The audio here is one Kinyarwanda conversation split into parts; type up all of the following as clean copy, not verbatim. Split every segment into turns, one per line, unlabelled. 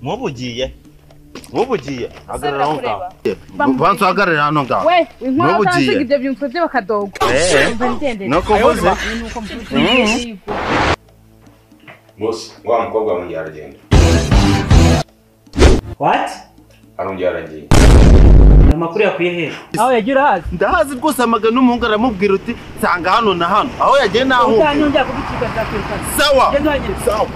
mubugiye agarara aho ngaho bantu agarara hano ngaho
we inkuru utansiga ibyo byumva byo bakadogo
no kuvuze
boss wa mukobwa wanjye aragenda
what
arongera aragiye
amakuru yakwiye he aho yagira hazi
ndahazi rwose amaga n'umuhungu aramubwira uti sanga hano na hano aho yagiye naho
utanyongera kubicika zakwiruka
sawa sawa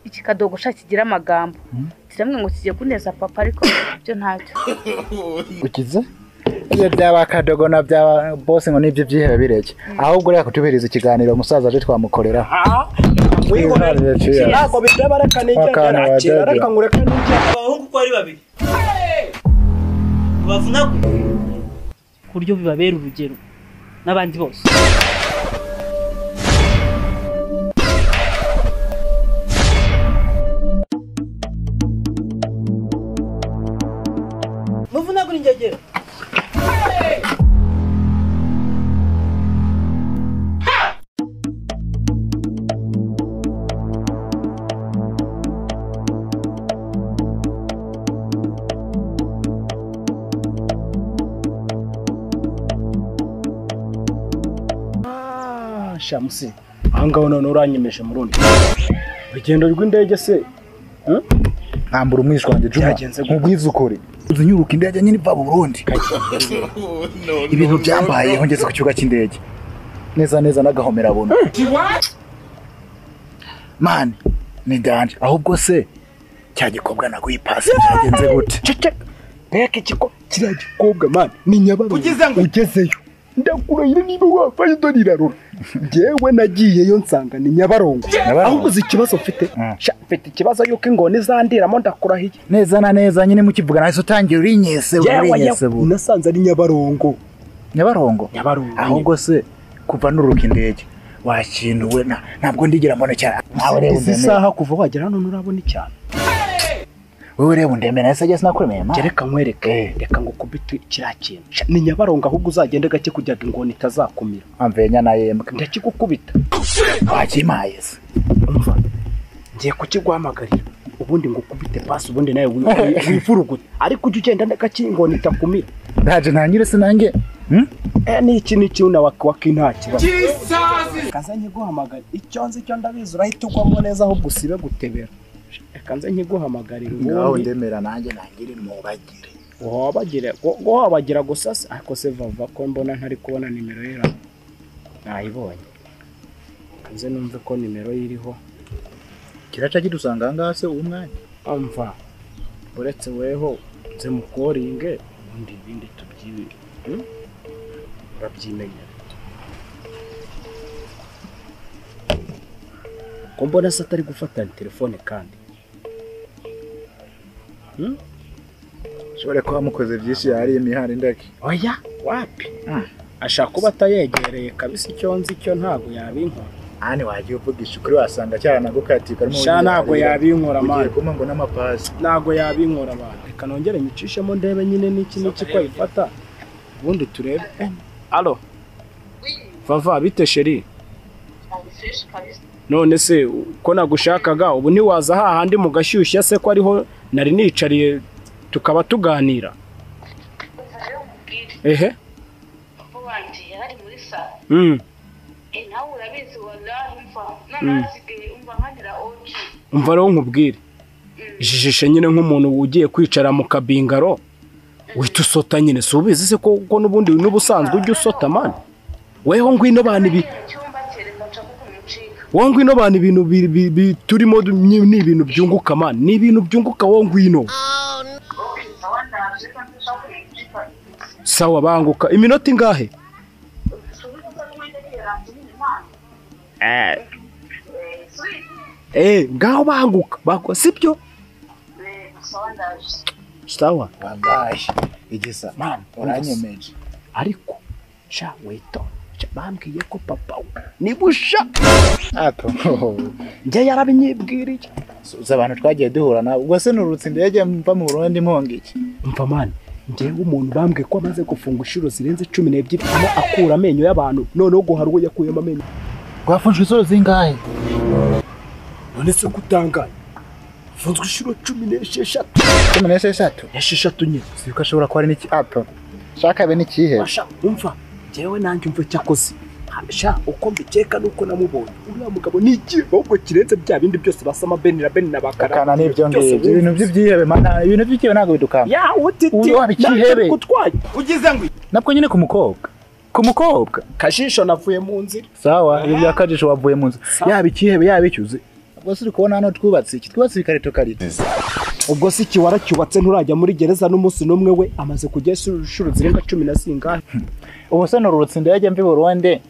iki kadogo kigira amagambo kiramwe ngo kigiye kuneza papa ariko byo ntacyo
ukize iyo byaba kadogo na byaba boss ngo nibyo byihebe bireke ahubwo reka kutubiriza ikiganiro umusaza aje twamukorera
ntabwo bitaba reka n'icyo reka ngureka n'icyo abahungu ko ari babiri bavuna kuryo bibabera urugero n'abandi bose muvuna kuri njegera shamusi ahangaho none uranyemeje murundi urugendo rw'indege se
nkambura umwisho wanjye Juma nkubwiza ukuri uzunyuruka indege nyine iva Burundi ibintu byambayeho ngeze ku kibuga cy'indege neza nagahomera buno man ni danje ahubwo se cya gikobwa naguyipasi cyagenze gute
beke kiko kiriya gikobwa man ni Nyabarongo ugezeyo ndakurahira niba wafanye donirarura jewe nagiyeyo nsanga ni Nyabarongo ahubwo ikibazo mfite mfite ikibazo yuko ingone zandiramo ndakurahiye
neza nyine mukivuga nahise utangira urinyese
bu nasanze ari Nyabarongo
ahubwo se kuva nuruka indege wakintuwe ntabwo ndigira mbona cyane nawe reba
undemera isaha kuva wagera hano nurabona cyane
wewe reba undemera nase ageze nakuremeye ma
reka nkwereke reka ngo kubita kirakintu ni Nyabarongo ahubwo uzagende gake kujyaga ingone itazakumira
amvenya na yembwa
ndakigukubita
wakimaye se
umva ngiye kukigwamagarira ubundi ngo kubite pass ubundi nawe wifuruguta ariko ujye ugenda gake ingone itakumira
ndaje ntangire sinange
ni iki una wakintaki kazanye guhamagara icyo nzi cyo ndabizi urahita ugwamo neza aho gusibe gutebera kanze nkiguhamagarira
ngaho ndemera nanjye nangire mubagire
wabagira gusa ariko se vava ko mbona ntari kubona nimero yera nayibonye kanze numve ko nimero yiriho
kiraca kidusanga ngase umwanya
amva uretse weho nze mukoringe undi bindi tubyibi babyimenya ko mbona se atari gufatana telefone kandi
shobora kuba mukoze byinshi yari imihari ndake
oya wapi ashaka kuba atayegereye kabisa icyo nzi cyo ntago yabinkora
ani wagiye uvugisha ukuri wasanga cyane nagukatika arimo
sha ntago yabinkora man
kuma ngo n'amapasi
ntago yabinkora abantu reka nongere nyicishemo ndebe nyine n'iki ko ifata ubundi turebe allo vava bite sheri none se ko nagushakaga ubu ni waza hahandi mu gashyushya se ko ariho nari nicariye tukaba tuganira ehe
wanje yari muri sala nawe urabizi wallahi nanasigaye umva nkanira oji
umva rero nkubwire ijijishe nyine nk'umuntu ugiye kwicara mu kabingaro wita usota nyine si ubizi se ko n'ubundi n'ubusanzwe ujya usota man weho ngwino bana ibi wowe ngwino bana ibintu turimo ni ibintu byunguka man ni ibintu byunguka wowe ngwino sawa banguka iminota ingahe ngaho banguka sibyo sawa
bangaje igisa man uranyemeje
ariko sha weto bambwiye ko papa ni busha
ato
nje yarabinyibwiriye
uza abantu twagiye duhura na ubwo se nurutse ndege mva mu Burundi mponga iki
mva man njyewe umuntu bambwiye ko amaze gufunga inshuro zirenze 12 akura amenyo y'abantu noneho guhara uwo yakuyemo amenyo.
Wafunzwe inshuro zingahe?
None se kutangaye funzwe inshuro 16.
16?
Esheshatu nyine.
Siko ashobora kuba ari n'iki ato. Shaka be n'ikihe?
Basha umva njyewe nanjye umva cyakoze. Sha uko mbikeka nuko namubonye uriya mugabo ni iki ahubwo kirenze bya bindi byose basama beni na bakara
kana n'ibyo ngibyo ibintu by'ibyihebe mana ibintu by'ikiwe ntago bidukama
ya utiti
wabikihebe
kutwaye ugize ngo
nabwo nyine ku mukobwa
kajisho navuye mu nzira
sawa ibi bya kajisho wavuye mu nzira yabicyihebe yabicyuze ubwo suri kubona hano twubatse iki twubatse ikareto karito
ubwo si iki waracyubatse nturajya muri gereza n'umunsi n'umwe we amaze kujya inshuro zirenga 10 na zingahe
ubu se norurutse ndajya mbi Burundi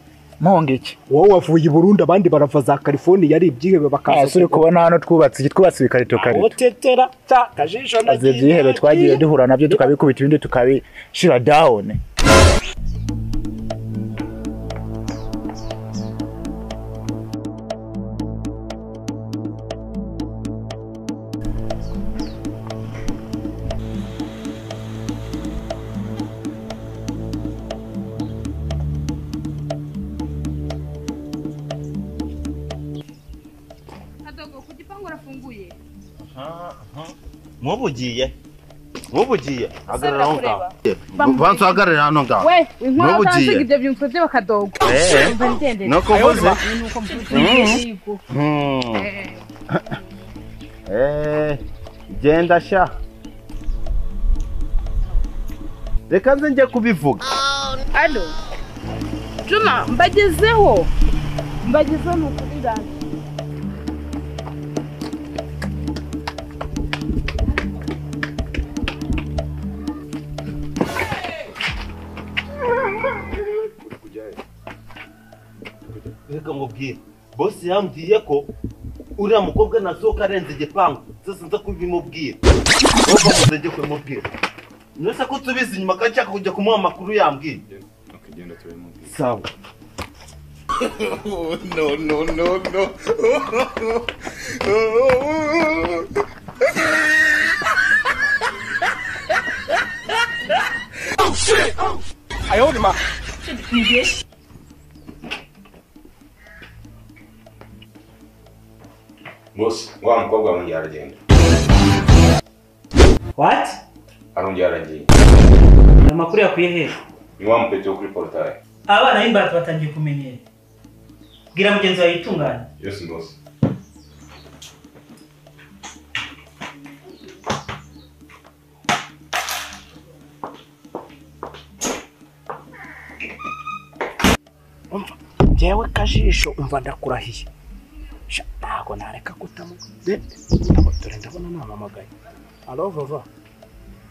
Monge iki
wowe wavuye i Burundi abandi barava za California yari ibyihebe bakaza
suri kubona hano twubatse iki twubatse ibikarito karito
otetera ta kajisho nagiye
ibyihebe twagiye duhura nabyo tukabikubita ibindi tukabishira down
mubugiye agarara aho ngaho bantu agarara hano ngaho
we inkuru tansiga ibyo byumva byo bakadogo
nuko vuze genda sha reka nze njye kubivuga
alo Juma mbagezeho nukurira
reka mubwire boss yambwiye ko uriya mukobwa nasohoka arenze igipangu sasa nza kubimubwira ubwo muzenge kumubwira nose ko tubizi inyuma kachaka kujya kumuha amakuru yambwiye
akagenda tubimubwira
sawa
no
oh shit ayodima
boss wa mukobwa wanjye aragenda
What?
arongera aragiye
Amakuru yakuye he?
ni wa mupete wo kuri portail
Abana b'imbata batangiye kumenyera. Bwira mugenzi wawe yitunganye.
yes boss
umva jewe kajisho umva ndakurahiye ntago nareka kutamuga ndabona namamagaye alo vava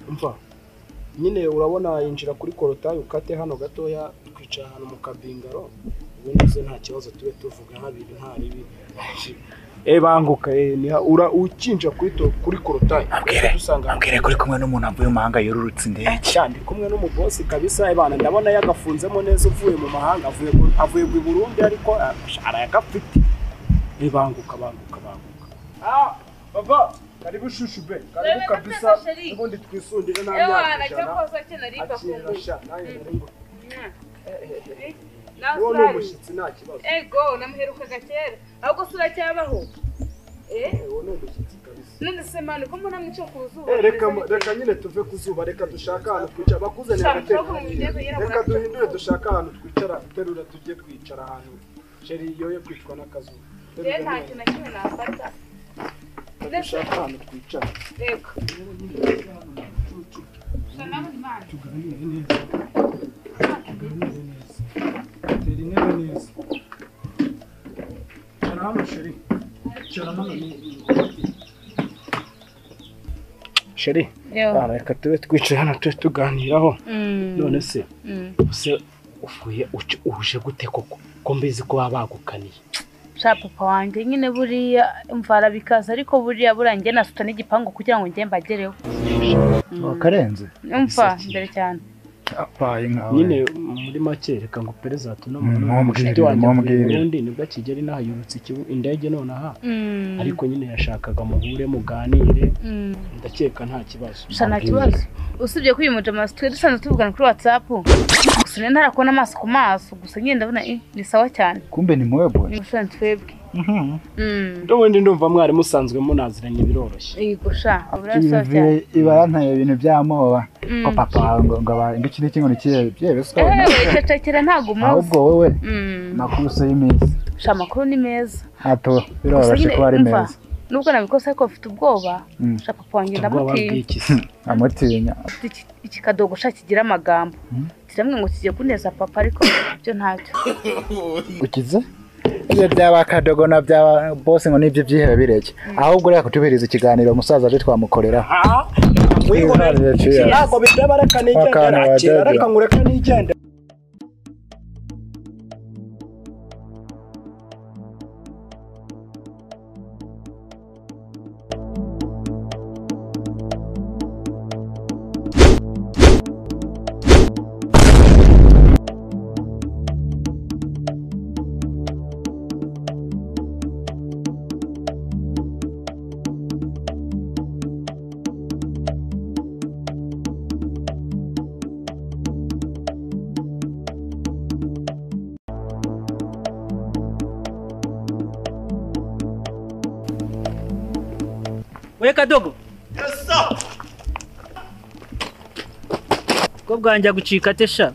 umva nyine urabona yinjira kuri korotayi ukate hano gatoya twicara hano mu kabingaro ubundi se nta kibazo tube tuvuga habiri nta ribi banguka ni ukinja kuri korotayi
abwire kuri kumwe n'umuntu avuye mu mahanga yorurutse indege
cyane kumwe n'umubosi kabisa ibana ndabona yagafunzemo neza uvuye mu mahanga avuye mu Burundi ariko arayagafite banguka baba karibu shushu be karibu kabisa ubundi twisundire nta myaka
cyakoze kinaripa
kungu
nawe
umushyitsi nta kibazo
ego namuherukaga kera ahubwo sura cyabaho
wowe umushyitsi kabisa
none se mani ko mbona mwico kuzuba
reka nyine tuve kuzuba reka dushaka ahantu twicara bakuzanira reka duhindure dushaka ahantu twicara terura tujye kwicara ahantu sheri yoye kwicwa n'akazuba
nta kintu na kimwe nafata
dushaka ahantu twicara
reka
tuganire neza tera intebe neza cara hano sheri cara hano sheri reka tube twicaye hano tube tuganiraho none se uje gute koko ko mbizi ko baba bagukaniye
sha papa wanjye nyine buriya imvara bikaza ariko buriya burangiye nasuta n'igipangu kugira ngo njye mbagereho
karenze
umva mbere cyane
apaye nkawe
nyine muri make reka ngo pereza tunamubona mushiti wanjye Burundi nibwo Kigeli nahayurutse indege none aha ariko nyine yashakaga muhure muganire ndakeka nta kibazo
nta kibazo usibye ko uyu mujama twe dusanzwe tuvugana kuri WhatsApp gusa ntarakona amaso ku maso gusa nyine ndabona ni sawa cyane
kumbe ni mwebwe
ni gusa twebwe
Ndobundi ndumva mwari musanzwe munaziranye biroroshye
yego sha aburasa cyane
ibarantaye ibintu byamoba ko papa ngo iki ni kingo nikiye byebese
cecekera ntago muzi
ahubwo wowe makuru se y'imezi
sha makuru ni meza
hato biroroshe ko ari meza
nubwo nabikosa ko afite ubwoba sha papa wanjye ndamutinya
amutinya
iki kadogo sha kigira amagambo tiramwe ngo kigiye kuneza papa ariko byo ntacyo
ukize ibyo byaba kadogo na byaba boss ngo nibyo byihebe bireke ahubwo reka kutubiriza ikiganiro musaza aje twamukorera
ntabwo bitaba reka nigenda reka ngureka nigenda
we kadogo ko bwanja gucika tesha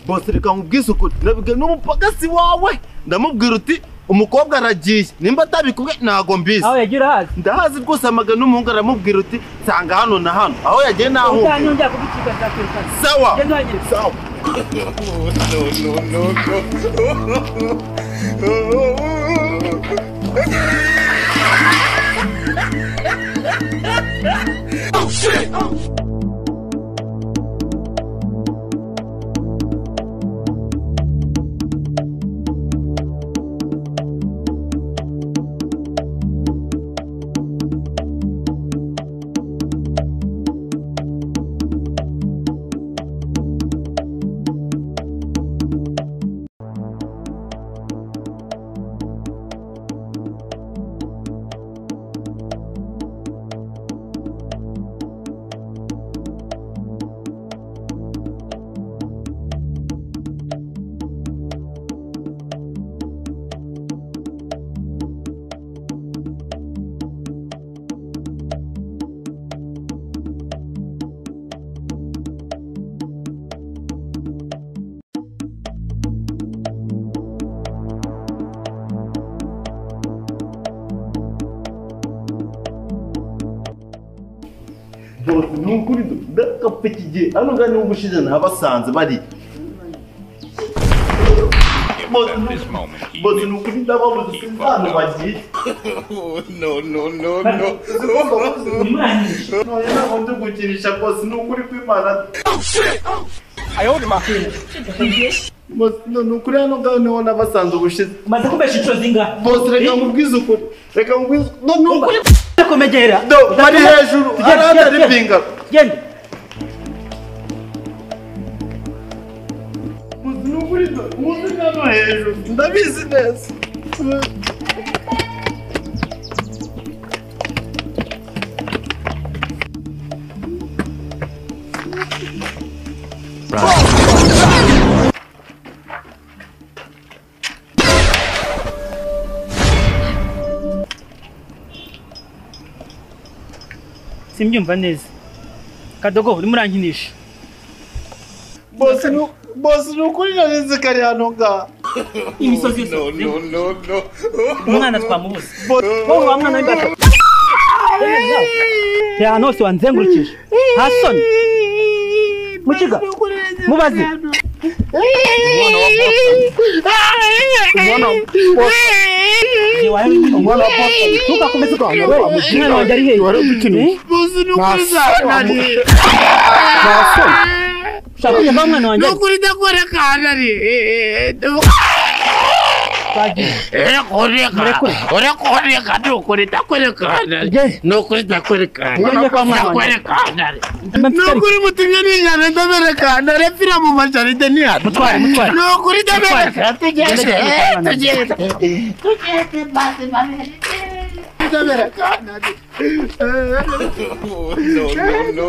bose reka nkubwize ukuri nabibwe n'umupagasi wawe ndamubwira uti umukobwa aragiye nimba atabikubwe ntago mbizi
aho yagira hazi
ndahazi rwose amagana n'umuhungu aramubwira uti nsanga hano na hano aho yagiye naho
utanyongera kugucika nzakwirukana
sawa sawa
Oh shit!
nukuri ndakapfa ikigihe hano ngani n'ubushize nabasanze bari bose nukuri ndababuze sinzano bagiye no noye ntabwo ndi gukinisha bose nukuri kw'Imana
ayoni makini
bose nukuri hano ngani niho nabasanze ubushize
umaze kubesha inshuro zingahe
bose reka nkubwize ukuri reka nkubwize nukuri
komegera
bari hejuru arandari pinga
genda
muzi hano hejuru ndabizi neza
simbyumva neza kadogo uri murankinisha
bose nukuri narize kari hano nga
imisozi yose umwana twamubuze wowe wa mwana w'imbato ya hano hose wanzengurukije hasoni mukiga mubaze umwana wa bosi tukakomeza kwa umwana wanjye ari hehe
bose nukuri nari
ushaka kumva umwana wanjye
nukuri ndakora kanari
Koreka nukuri ndakwerekana. Nukuri ndakwerekana. Nukuri mutumye n'inyana ndaberekana. Repfira mu majaride ni hano.
Mutware.
Nukuri ndaberekana. Tugire basi babere. Ndaberekana. No.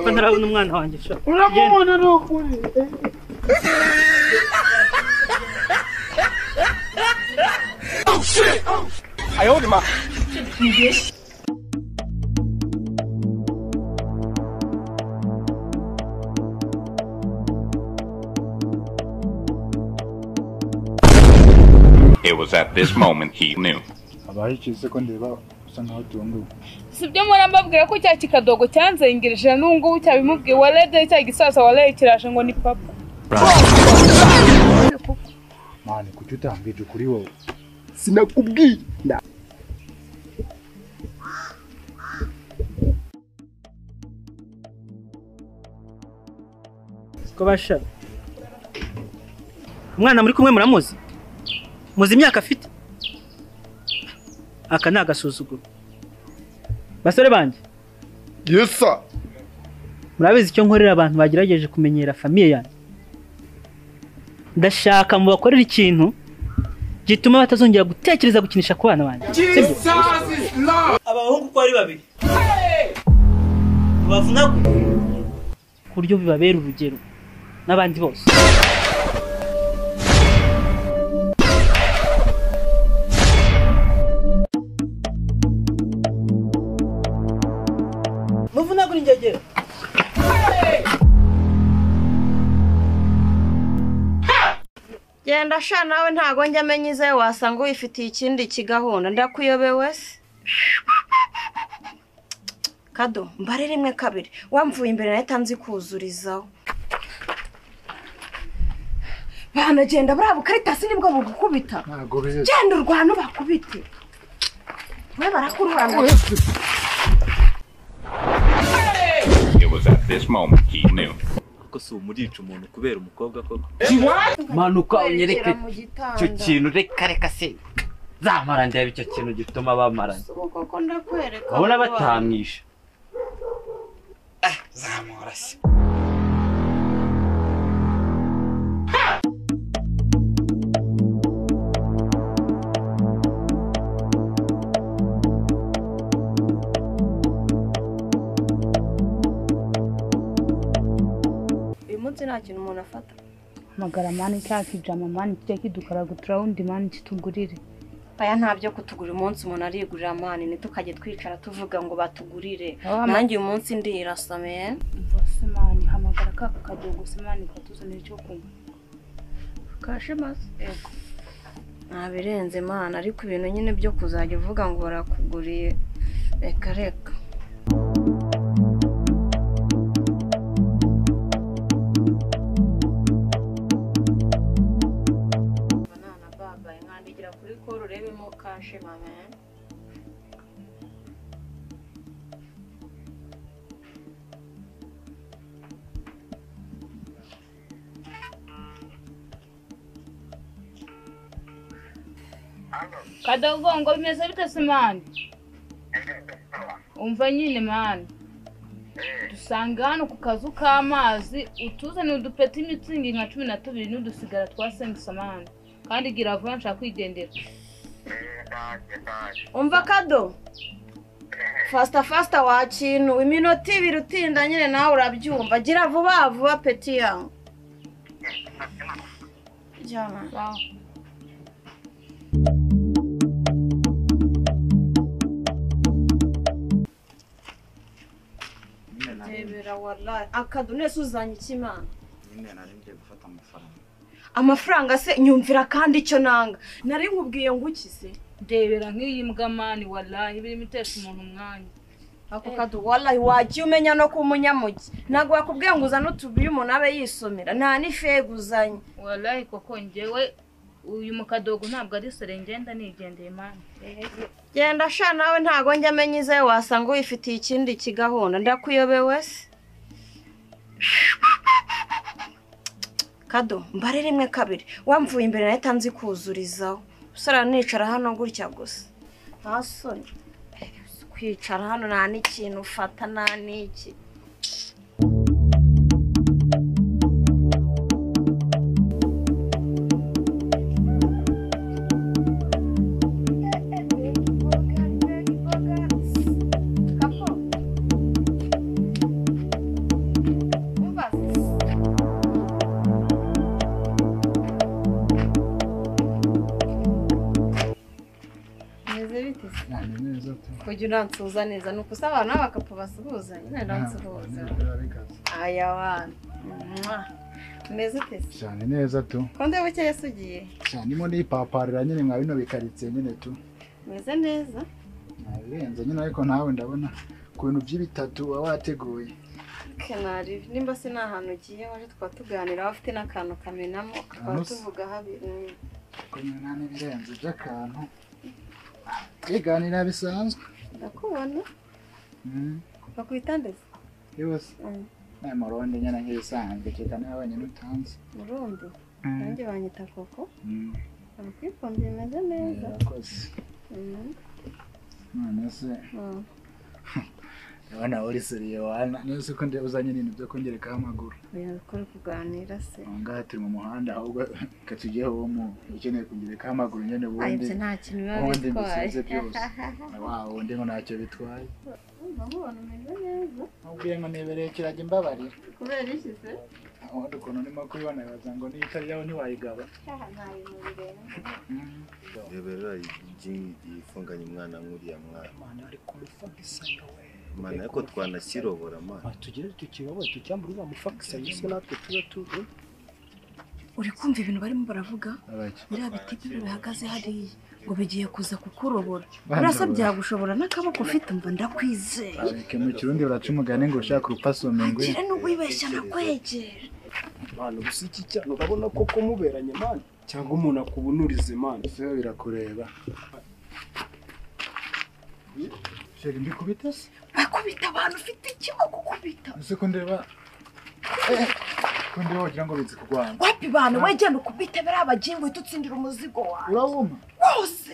Ko ntarabona umwana wanjye sha.
Uramubona nukuri. Oh shit! Ayolima.
It was at this moment he knew.
Abahikize ko ndeba usa nkaho tunguwe.
Sibyo mura mbabwira ko cya kikadogo cyanzengereje n'ungu cyabimubwiye walede cya gisasa walaye kirashe ngo ni papa.
Mane kuki utambije kuri wowe?
Sinakubwiye.
Ko basha. Umwana muri kumwe muramuzi? Muzi imyaka afite? Aka ni agasuzuguro. Basore banje.
Yes sir.
Murabizi icyo nkorera abantu bagerageje kumenyera famiye yanjye. Ndashaka mu bakorera ikintu gituma batazongera gutekereza gukinisha ku bana banjye. Sibyo? Abahungu ko ari babiri. Bavuna ku buryo bibabera urugero n'abandi bose. Muvuna kuri njegera.
Genda sha nawe ntago njya amenyize wasanga wifitiye ikindi kigahunda ndakuyobewe se. Kado mbare rimwe kabiri wamvuye imbere nahita nzi kuzurizaho. Bana genda bravo Karitasi nibwo bugukubita.
Ntago beze.
Genda urwana bakubite. We barakururana.
It was at this moment he knew.
Ko si umurica umuntu kubera umukobwa koko.
Manuka unyereke cyo kintu reka se. Zamara ndebe icyo kintu gituma bamarana.
Koko ndakwereka.
Abona batamwisha. Zamara se.
Nta kintu umuntu afata
Magara mani cyakijama mani cyakidukara gutraundi mani kitugurire.
Aya ntabyo kutugura umunsi umuntu arigurira mani nitukaje twicara tuvuga ngo batugurire. Nanjye uyu munsi ndirasame.
Mvose mani hamagara kaka kadogo semani katuzanira cyo kumva.
Kashe mas. Ego. Nabirenze mana ariko ibintu nyine byo kuzajya uvuga ngo barakuguriye. Reka. Kuri koro urebemo kashe mama.
Kadogo ngo bimeze bite se mani? Umva nyine mani. Dusanga hano ku kazu k'amazi utuzane udupeti imitsingi nka 12 n'udusigara twa 5 samani. Kandi gira vuba nshaka kwidendera.
Umva Kado. Fasta wa kintu iminota 2 utinda nyine nawe urabyumva. Gira vuba peti yangu. Jama.
Wow.
Tebera wallahi Akado nese uzanye ikimana.
Nyine nari ngiye gufata amafaranga.
Amafaranga se nyumvira kandi icyo nanga. Nari nkubwiye ngo ukise.
Debera nk'iyi mbwa mani wallahi birimo itesha umuntu umwanya.
Ako Kado wallahi wagiye umenya no kumunyamugi. Nago yakubwiye ngo uzana utubiye umuntu abe yisomera. Nta nifeguzanye.
Wallahi koko ngewe uyu mukadogo ntabwo ari serengenda nigendeye mani.
Genda sha nawe ntago njya amenyize wasanga wifitiye ikindi kigahunda ndakuyobewe se. Kado mbare rimwe kabiri wamvuye imbere nahita nzi kuzurizaho usara nicara hano gutya gusa ntasoni kwicara hano nta n'ikintu ufata nta n'iki kugira uransuhuza neza nuko usaba abantu b'abakapo basuhuza nyine ndansuhuza aya wana meze utese
cyane neza tu
konde buke yasugiye
cyane mo ni paparira nyine mwa bino bikaritse nyine tu
meze neza
nabirenze nyine ariko nawe ndabona ku bintu by'ibitatu wateguye
kenari nimba se nahantu ugiye waje twatuganira bafite n'akantu kamenamo twatuvuga habiri
ko nane birenze by'akantu iganira bisanzwe
ndakubona bakwitandeze
yose Murundi nyana nk'ibisanzwe cyeka n'abanye n'utanze
Murundi nanjye banyita koko abakwifumbye meze neza
none se abana uri seriye wana nese ko ndebuzanye n'ibintu byo kongereka amaguru
bikora kuganira se
ngaha turi mu muhanda ahubwo katugiye ho mu ukeneye kongereka amaguru nyene bundi
nta kintu biba bitwaye
wow ndi ngo ntacyo bitwaye
ndabona meze neza
ubwiye ngo nebereye kirajye imbabarira
kubera iki se
ahandi ukuntu ndimo kubibona baza ngo ni itari yaho ntiwayigaba
Rebera ifunganye umwana nk'uriya mwana
ari kumufagisa we
mana ariko twanasirobora mana
tugire tukirobora tucyamburira mufagisa yise natwe tuba
uri kumva ibintu barimo baravuga biriya biti bihagaze hariya ngo bigiye kuza kukurobora urasa byagushobora n'akaboko ufite umva ndakwizeye
ariko mu kirundi baraca umugani ngo ushaka urupasome ngo
gira no wibeshya nakwegera
mana ubusiki cyane urabona koko muberanye mana cyangwa umuntu akubunurize mana
se birakureba sheri mbikubita se
bakubita abantu ufite ikigo kukubita
ese ko ndeba kundi wogira ngo bizi kugwana
wapi bana wegenda ukubite barabagingo itutsindira umuzigo wawe
urabuma
wose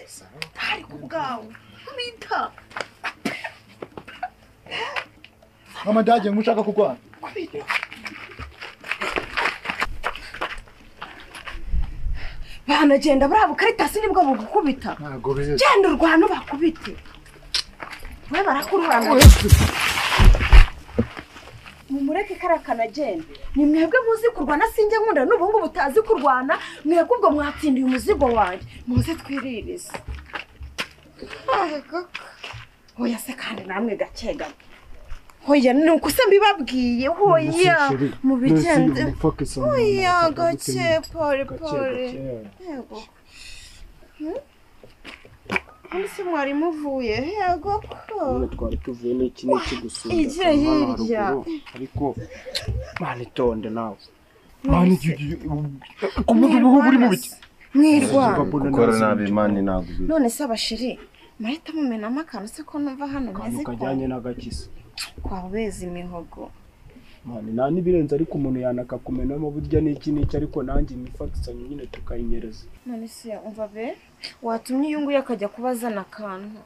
hari kubgawe kubita
mama daje ngushaka kugwana
kubita bana genda bravo karitasi nibwo bugukubita
ntago bize
genda urwana bakubite we barakururana mumureke karakana genda ni mwebwe muzi kurwana sinjye nkunda n'ubungu butazi kurwana mwebwe ubwo mwatsindiye umuzigo wanjye muze twiririze hoya se kandi namwe gakega hoya ni uko se mbibabwiye hoya mu bigende hoya gake pole pole yego Ese mwari muvuye yego ko
twari tuvuye n'iki gusura
ije hirya
ariko mani tonde nawe mani kumuntu buri mu biki
mwirwa
gukora nabi mani nagubize
none se abashiri mahita mumenamo akantu se ko numva hano meze ko
kajyanye n'agakisa
kwabeza imihogo
mani nta n'ibirenze ariko umuntu yanakakumenamo burya n'iki ariko nanjye imifatisanye nyine tukayinyereza
none se umva be watumye uyunguye akajya kubazana akantu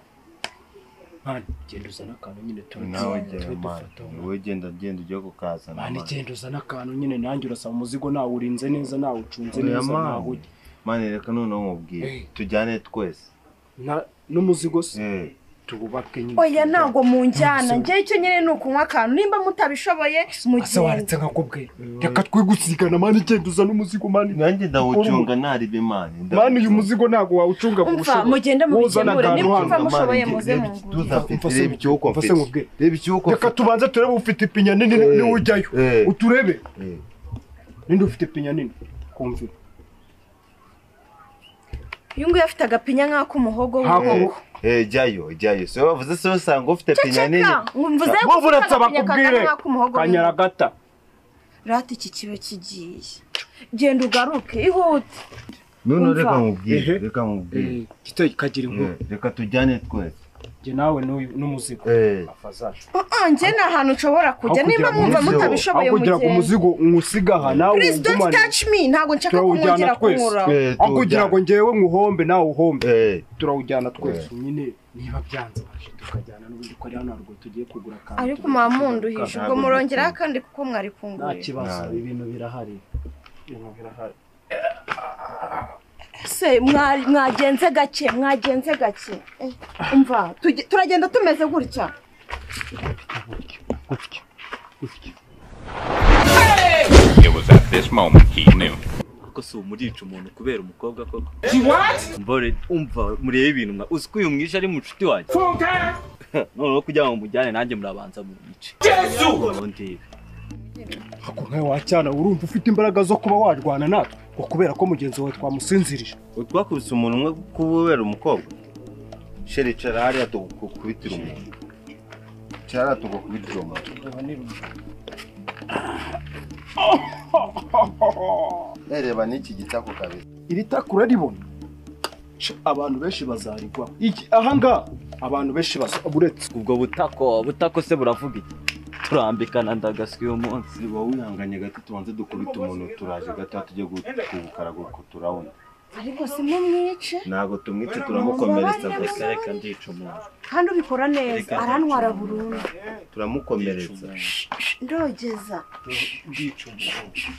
mani genda uzana akantu nyine
nawe genda mani wowe genda ujye kukazana
mani genda uzana akantu nyine nanjye urasaba umuzigo nawe urinze neza nawe ucunze neza nawe
mani reka noneho nkubwire tujyane twese
n'umuzigo se tububake nyine
oya ntago munjyana njye icyo nyine ni ukunywa akantu nimba mutabishoboye
ase waretse nkakubwira reka twigusigana mani genda uzana umuzigo mani
nanjye ndawucunga naribe mani
mani uyu muzigo ntago wawucunga
umva mugende mubikemure nimba mushoboye muze
reba icyuko mfite reba icyuko
reka tubanze turebe ufite ipinya nini niwe ujyayo uturebe ninde ufite ipinya nini kumvira
yunguye afite agapinya nk'akumuhogo w'umuhogo
jyayo so bavuze se usanga ufite pinya nini
mvuze
ko buratsa bakubwire kanyaragata
rati iki kibe kigiye genda ugaruke ihute
none reka nkubwire
gito kagira inkuru
reka tujyane twese
njye nawe n'umuzigo afazana
njye nta hantu ushobora kujya niba mwumva mutabishoboye
kugira ngo umuzigo nywusiga aha nawe
please don't touch me ntabwo nshaka kumwongera kunkura
aho kugira ngo njyewe nkuhombe nawe uhombe turawujyana twese nyine niba byanze baje tukajyana n'ubundi ko ari hano haruguru tugiye kugura kandi
ariko mamunduhisha ubwo murongera kandi kuko mwari kunguye
nta kibazo ibintu birahari
se mwagenze gake umva turagenda tumeze gutya
It was at this moment he knew.
Ko si umurica umuntu kubera umukobwa koko. Mbore umva murebe ibintu uzi ko uyu mwisha ari mu nshuti wanjye. Noneho kugira ngo mujyane nanjye murabanza mu bice. Yesu!
Hako nkawe wacyana urumva ufite imbaraga zo kuba warwana natwe ngo kubera ko mugenzi wawe twamusinzirije.
Twakubise umuntu umwe kubera umukobwa. Sheri carari atugukubitira umuntu. Carari atugukubitira umuntu. Reba n'iki gitako kabisa.
Iri takura ribona. Abantu benshi bazarigwa. Iki ahanga abantu benshi basaburetse.
Ubwo butako se buravuga iki? Turambikana ndagaswe uyu munsi
wowe wihanganye gato tubanze dukubita umuntu turaje gato tujye gukarago ko turabona.
Ariko se mumwice?
Nago tumwice turamukomeretsa
gusa reka ndica umuntu.
Kandi ubikora neza arantwara burundu.
Turamukomeretsa.
Ndogeza.
Ndica umuntu.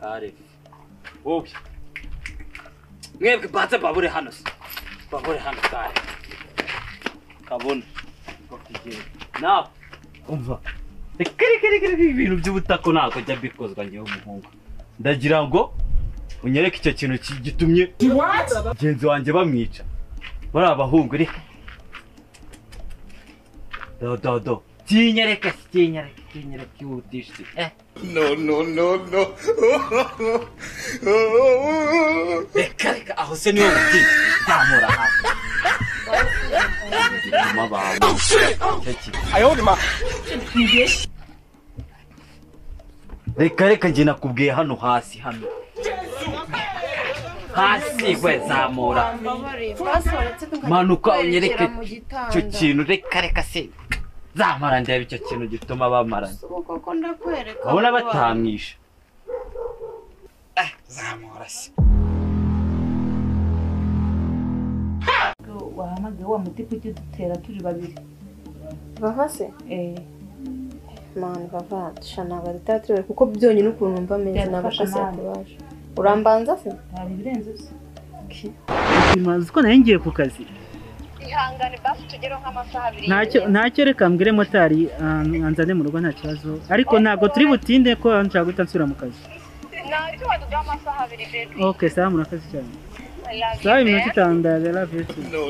Kare. Okay. Mwebwe batse babure hano. Babure hano kare. Kabona. Nawe umva. Kiri ibintu by'ubutako nako jya bikozwa ngiye umuhungu. Ndagira ngo unyereke icyo kintu gitumye genzi wanjye bamwica. Bari abahungu reka. Do. Tinyereke utishye.
No.
Reka aho se niyo uti tamura hasi. Mabana.
Ayodima.
Reka njye nakubwiye hano hasi hano. Hasi we zamura. Manuka unyereke cyo kintu reka se. Zamara ndebe icyo kintu gituma bamaranye.
Koko ndakwereka.
Abona batamwisha.
Zamura se.
Wahamagaye wa muti kuki dutera turi babiri.
Bava se? Man bava shana barita turi kuko byonyine ukuntu mva meze nabashase yakubaje. Urambanza se?
Hari birenze se.
Imaze ko naringiye ku kazi.
Ihangane basi tugero nk'amasaha 2.
Ntacyo reka mbwire motari anzane mu rugo nta kibazo ariko ntago turi butinde ko nshaka guta nsura mu kazi.
Ntacyo waduga amasaha 2 baby.
Okay, sawa murakoze cyane. Sawa iminota itanu ndazera visi.
No.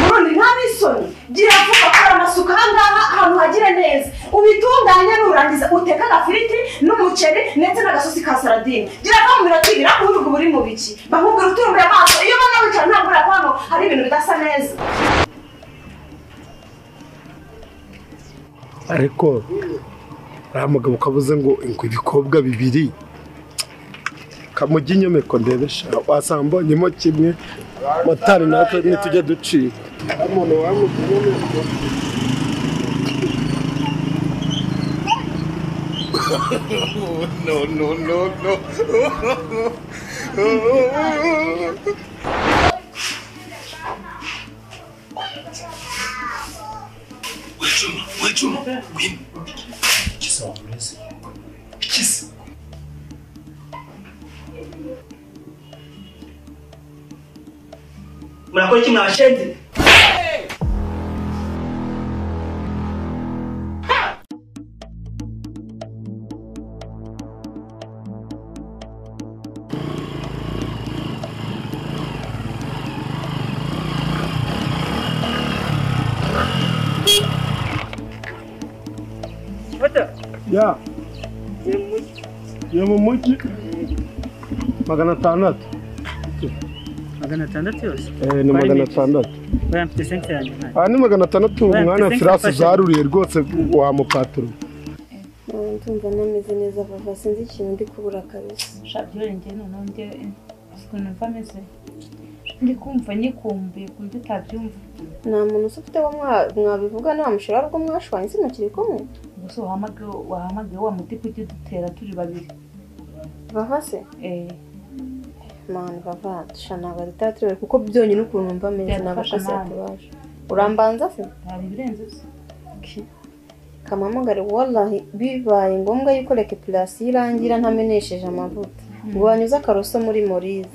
Murundi ntabisoni. Gira vuba kora amasuka hangaha ahantu hagire neza. Ubitunganya nurangiza uteka agafiriti n'umuceri ndetse n'agasosi ka saladine. Gira vuba miratibira kuvuga buri mu biki. Bakubwira uturumbuye amaso iyo bana wicara ntambura kwano hari ibintu bidasa neza.
Ariko mugabo kabuze ngo ibikobwa bibiri kamujya inyomeko ndebesha wasambonyemo kimwe motari natwe nitujya ducika umuntu wamujya inyomeko No. Wait. Kiss.
Murakora iki mwashenze?
Ya mu mujyi 600
600 yose
ni 600
baya mfite 5 yanjye
ni 600 umwana Firasi zaruriye rwose wa mupaturo
ndumva nameze neza vava sinzi ikintu ndi kubura kabisa
shabyore njye noneho njye sikuntu mva meze ndi kumva nyikumbuye ku buryo utabyumva
nta muntu ufite wo mwabivuga nta mushira rwo mwashwanye se mukiri kumwe
gusa wahamagaye wa muti kujya dutera turi babiri
vava se man vava shana badutera turi kuko byonyine ukuntu mva meze nabashase atubasha urambanza se
hari birenze
kamamagare wallahi bibaye ngombwa yuko recuperation irangira ntamenesheje amavuta ngo banyuze akaroso muri Morize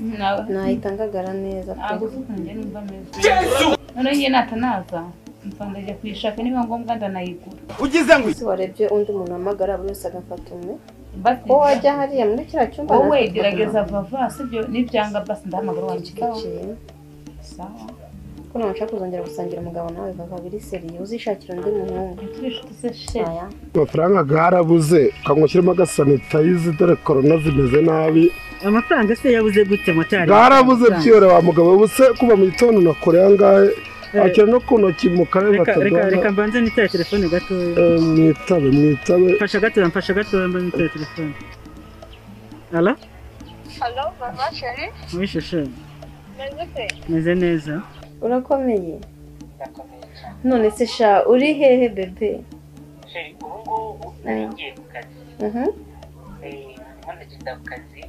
nahita ngagara neza
none njye natanaza mfanda njya kwishaka niba ngombwa ndanayigura
ugize ngo warebye undi muntu amagara buri wese agafata umwe ko wajya hariya muri kiriya cyumba
wowe gerageza vava sibyo nibyanga basi ndahamagara wanjikaho sawa kuna nshaka kuzongera gusangira umugabo nawe vava biri seriye uzishakira undi muhungu
amafaranga garabuze kanywashyiramo agasanitize dore corona zimeze nabi
amafaranga se yabuze gute motari
garabuze byore wa mugabo ubuse kuba mu gitondo nakoreye angahe akira no kunoki mu karere
batagana reka mbanze niteye telefone gato
mwitabe
mfasha gato mbanze niteye telefone Allo
vava chérie
wisheshe meze neza
urakomeye none se sha uri hehe bebe
ubu ngiye ku kazi ndagenda ku kazi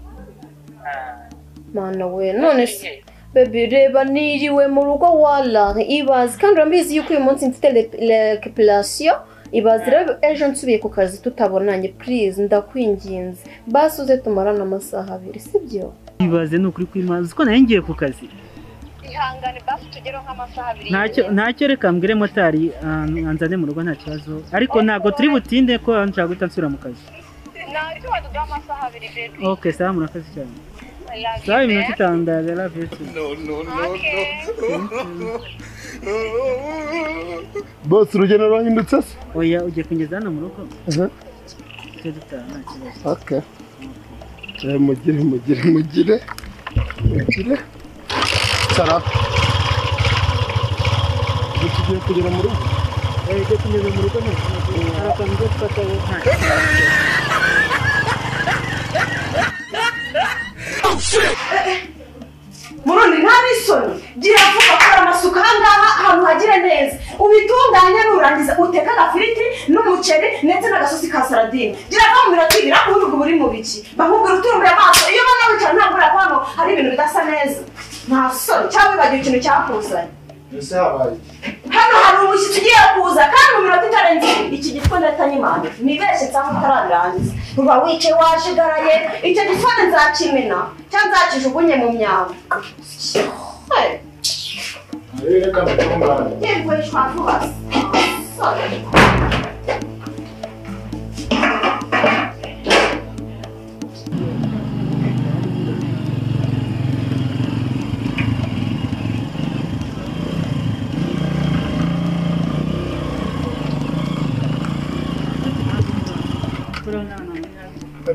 mana we none se bebe reba niriwe mu rugo wala ibaze kandi urambizi yuko uyu munsi mfite recuperation ibaze rero ejo nsubiye ku kazi tutabonanye please ndakwinginze basi uze tumarana amasaha 2 sibyo
ibaze nukuri kwimaza uko naye ngiye ku kazi
ihangane basi tugero nk'amasaha 2
ntacyo reka mbwire motari anzane mu rugo nta kibazo ariko ntago turi butinde ko nshaka gutansura mu kazi
ntacyo waduga amasaha 2 baby
okay sawa murakoze cyane sawa iminota 5 ndabera visi
boss urugendo rwahindutse se
oya ugiye kungeza hano mu rugo
okay mugire Sara. Tugiye kugera mu rugo.
Tugiye kugera mu rugo nta. Arakanze gufata nta.
Murundi nta bisoni. Gira vuba kora amasuka hangaha ahantu hagire neza. Ubitunganya nurangiza uteka agafiriti n'umuceri ndetse n'agasosi ka saladine. Gira vuba mu minota 2 akuvuga buri mu biki. Bakubwira uturumbuye amaso iyo bana wicara ntambura kwano hari ibintu bidasa neza. Nta soni cyangwa bagiye ikintu cyakuzanye.
Ese habaye.
Hano hari umushyitsi ugiye kuza kandi mu minota itarenze iki gitwa ndatanyimana. Nibeshe cyangwa utararangiza. Uba wicaye washigaraye icyo gitwa nzakimena cyangwa nzakijugunye mu myamba.
Reka ndumva.
Yego ishwavuba.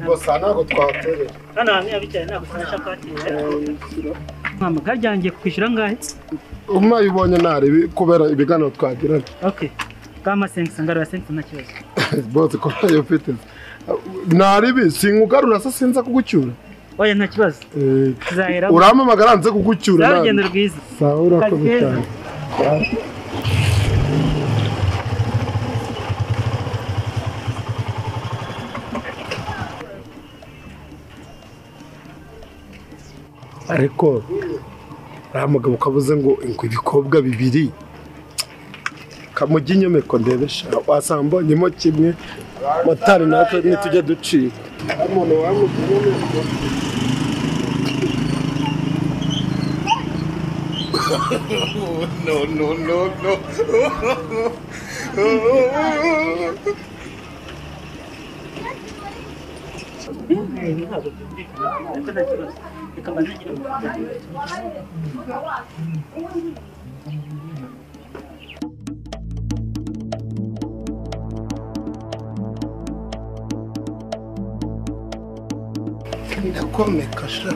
Bosa ntago twatere.
Hano hamwe abicyaye ntabwo twasha kwatira. Mama garyangiye kwishyura ngahe?
Umayibonye narebi kubera ibiganiro twagirana.
Okay. Kama sense ngaro sense nta kibazo.
Boss ko yo fite. Narebi singugarura se sinza kugucyura.
Oya nta kibazo. Zahera.
Uramamagara nze kugucyura.
Uragenda rwiza.
Sawa urakoze cyane. Ariko ramugabo kabuze ngo ibikobwa bibiri kamujya inyomeko ndebesha wasambonyemo kimwe motari natwe nitujya ducika umuntu wamujya inyomeko no Inakomeka sha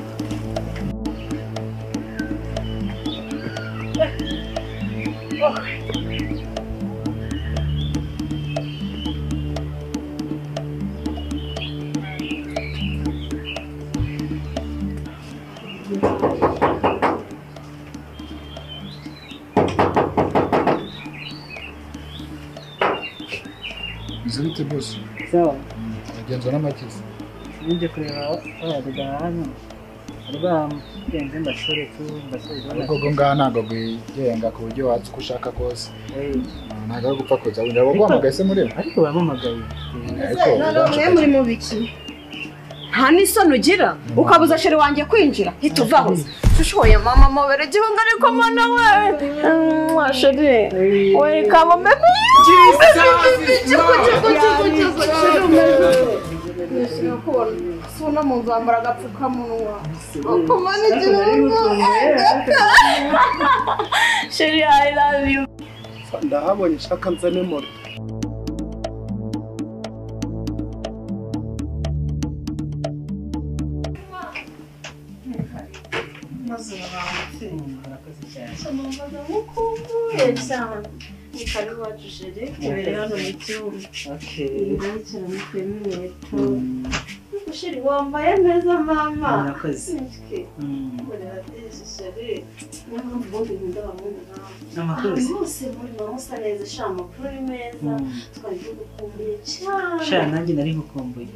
Izabite bose.
Sawa.
Agenzwa n'amakizi.
Nje kureba abaganga hano. Arba kenze ndashore tu ndasore.
Ariko go ngaha ntago gwigenga ku buryo watse uko ushaka kose. Ntago gupfa kuza wenda baguhamagaye se muri.
Ariko bampamagaye.
Mwe muri mu biki? Nta n'isoni ugira ukabuza shere wanjye kwinjira hituvaho. Tushoye mama mabere gihunga ariko mana we. Mwashire. We kama bebe. Sona mu nzambara agapfukamunwa. Akomane gihugu. Shere I love you.
Ndahabonye shaka nzane muri.
Ni karibu wacu shere kibere hano mu cyumba. Ndakira mukwemereto. Shere wambaye neza mama.
Nakoze.
Kurera desi shere. N'amabodi ndabamuna.
Namakoze.
Bose muri bamusa neza shama kuri meza. Twari dukumbuye cyane.
Sha nanjye nari ngukumbuye.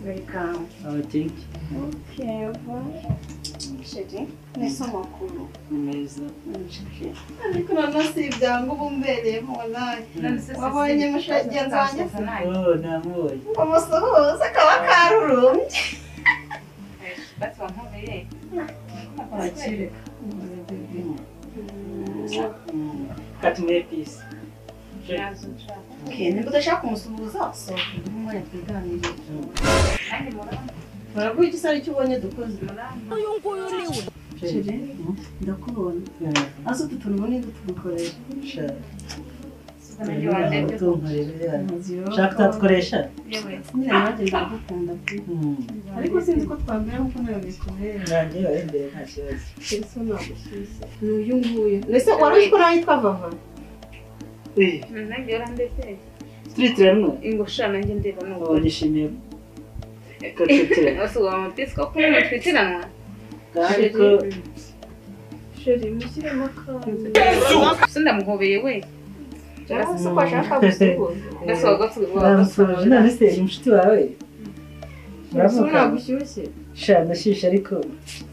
Welcome.
Thank you.
Okay. Shere nesa makuru.
Meza.
Ariko nanasi ibyango bumbereye mwonaye. Wabonye mushagenzi wanjye se?
Namubonye.
Umusuhuza kaba karurumbye.
Bati wampobeye.
Wakire.
Katumye peace.
Okay, niba udashaka kumusuhuza sohoka umwanya twiganirire. Muravuga iki sari cyo ubonye dukoze? Uyu nguyu niwe. Shere ndakubona. Aso tutunubona indi tugukoresha.
Shaka tatukoresha?
Yewe, nyine nanjye ndagukunda pe. Ariko sinzi ko twambera nkuko nawe bikubera.
Nanjye wari imbere nta kibazo.
Kristo nagushyise. Ni uyu nguyu. Nese wari ko nawe yitwa Vava?
Nanjye yarandetse.
Twirinda no.
Ingosha nanjye ndeba no.
Wanyishimiye. Katutira.
Asuga amapisco kumwe twitiranwa.
Ariko
Shere mushyire makamba.
Sindamuhobeye we.
Cyangwa ko ashaka gusuhuza.
Gasoga
namusoje none se inshuti wawe.
Muravuga gushyushye.
Sha ndashisha ariko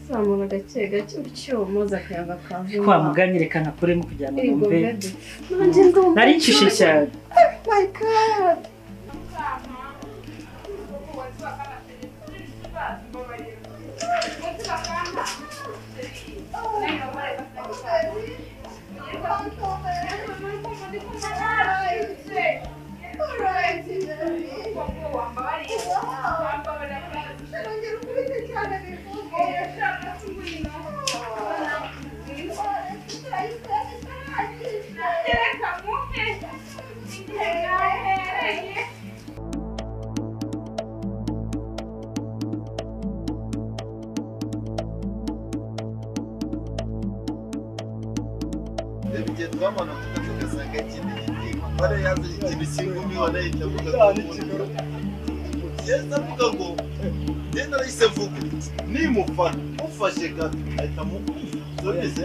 Samura gake gake ucyomoza akayanga kavuye.
kwa muganyire kana kuremo kugira ngo numve.
Nanjye ndumva.
Nari nshishe cyane.
My God.
Igihe twamanuka tugasanga ikindi giti wari yazanye ikintu cy'ingumi wanahita avuga ngo yeza avuga ngo genda arahise avuga nimufata mufashe gato ahita mukuzoreze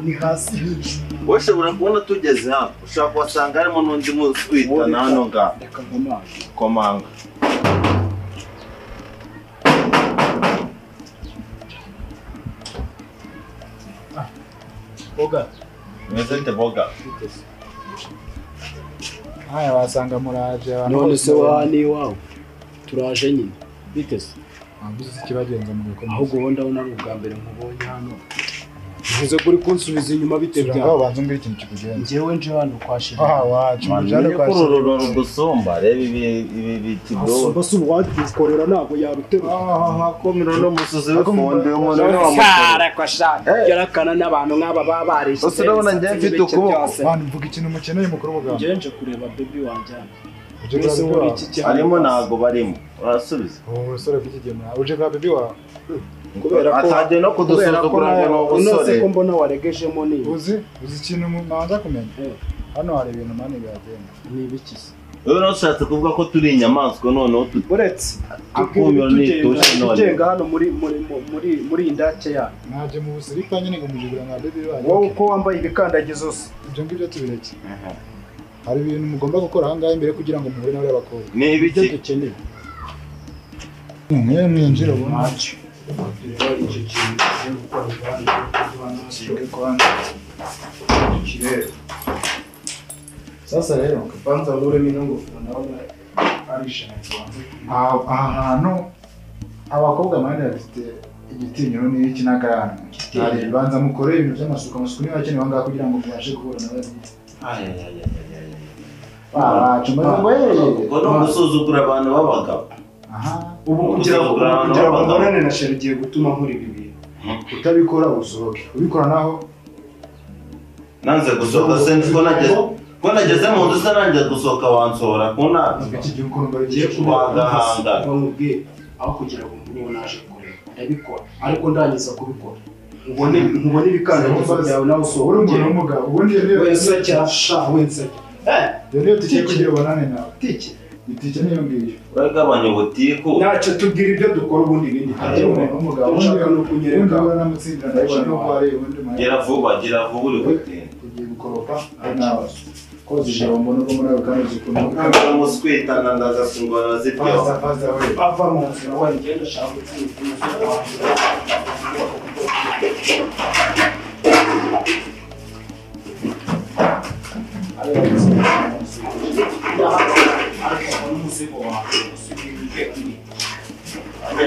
ni hasi hicu.
wowe ushobora kubona tugeze hano ushobora kuhasanga harimo n'undi muswitana hano ngaho komanga
Boga.
Mwezete boga.
Haya wasanga muraje abantu.
None se wani wawe. Turaje nyine. Bitese.
Ambuze ikibagenza mu gukoma.
Ahubwo wonda ubona ari ubwa mbere nkubonye hano. Ntuze kuri kunsubiza inyuma bitebya.
Ngaho banze mbiri ikintu kikugenza.
Njyewe nje hano kwashira.
Wacu mujane
kwashira. Kurururu gusomba reba ibi bitigo.
Bose uwagikorera ntago yarutera.
Komira no musuzi w'fonde umuntu wa
mutara kwashaka. Yarakana n'abantu nk'aba babarishe.
Ose urabona njye mfite ukuboko.
Bana mvuga ikintu mukeneye mukuru bugamba.
Njye nje kureba baby wanje.
harimo ntago barimo urasubiza
umusore kukigema uje kwa bibi wawe
kubera ko
atajye no kudusuzugura ngo ubusore
ko mbona waregejemo ni
uzi ikintu nabanza kumenya hano hari ibintu mani byagenda
ni ibikisi
rero ushatse kuvuga ko turi inyamaswa noneho
uretse
akumiro nitoshe none
tugenga hano muri indake ya
naje mu busiripa nyine ngo mujigura nka bibi wawe
wowe uko wambaye ibikandagizo se
ibyo ngibyo tubireke hari ibintu mugomba gukora ahangaha imbere kugira ngo muhure n'abari abakobwa
ni ibiki
dukeneye
mwe mwinjira ubona sasa rero
kapanza ngure minongo naona arisha
aha hantu abakobwa mani bafite igitinyiro n'iki n'akaranga hari banza mukore ibintu by'amasuka niba akeneye ahangaha kugira ngo mubashe guhura n'abandi
ngo no gusuzugura abantu b'abagabo
ubu kugira ngo mbonane na sheri giye gutuma nkora ibi bintu utabikora usohoke ubikora naho
nanze gusohoka se ko nageze mu nzu se nanjye gusohoka wansohora ku nama
iki gihe ukuntu bagiye
wagahanga
bamubwiye aho kugira ngo umuntu naje kureba ndabikora ariko ndangiza kubikora nkubone ibikandagizo byawe nawe usohora
umuntu w'umugabo ubundi
wese cyasha wese
rero tugiye kugira banane nawe itike niyo ngiyo
uragabanya ubutiku
ntacyo tubwira ibyo dukora ubundi ibindi
umugabo ushaka no kunyereka n'amatsinda ndabona no kwari ubundi
gira vuba uri gutinda
tugiye gukoropa nawe koze ijambo mbona ko muri kandi ukuntu
ntabwo muswitana ndazasungana zibyo
ava mu nzira wari ngenda shaka gutsinda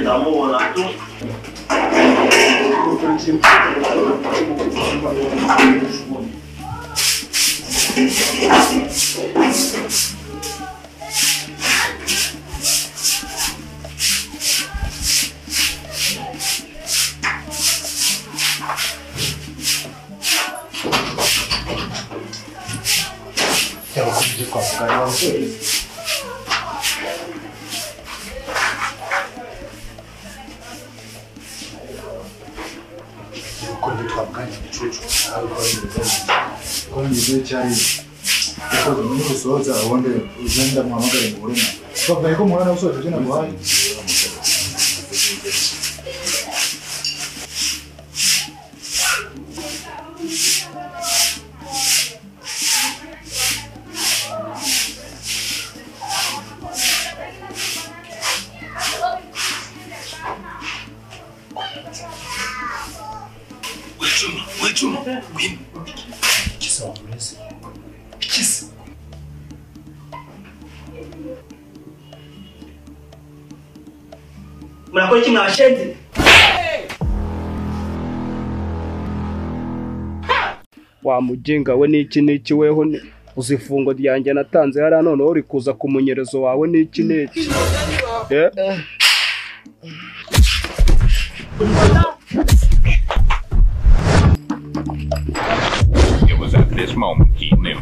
ndamubona tu
usoza ubundi ugenda muhamagare ngo urena twavuga ko muhana usoje ugenda muhaye
murakora iki mwashenze
wamugenga we n'iki weho uzi ifungo ryanjye natanze hariya noneho uri kuza ku munyerezo wawe n'iki
It was at this moment he knew.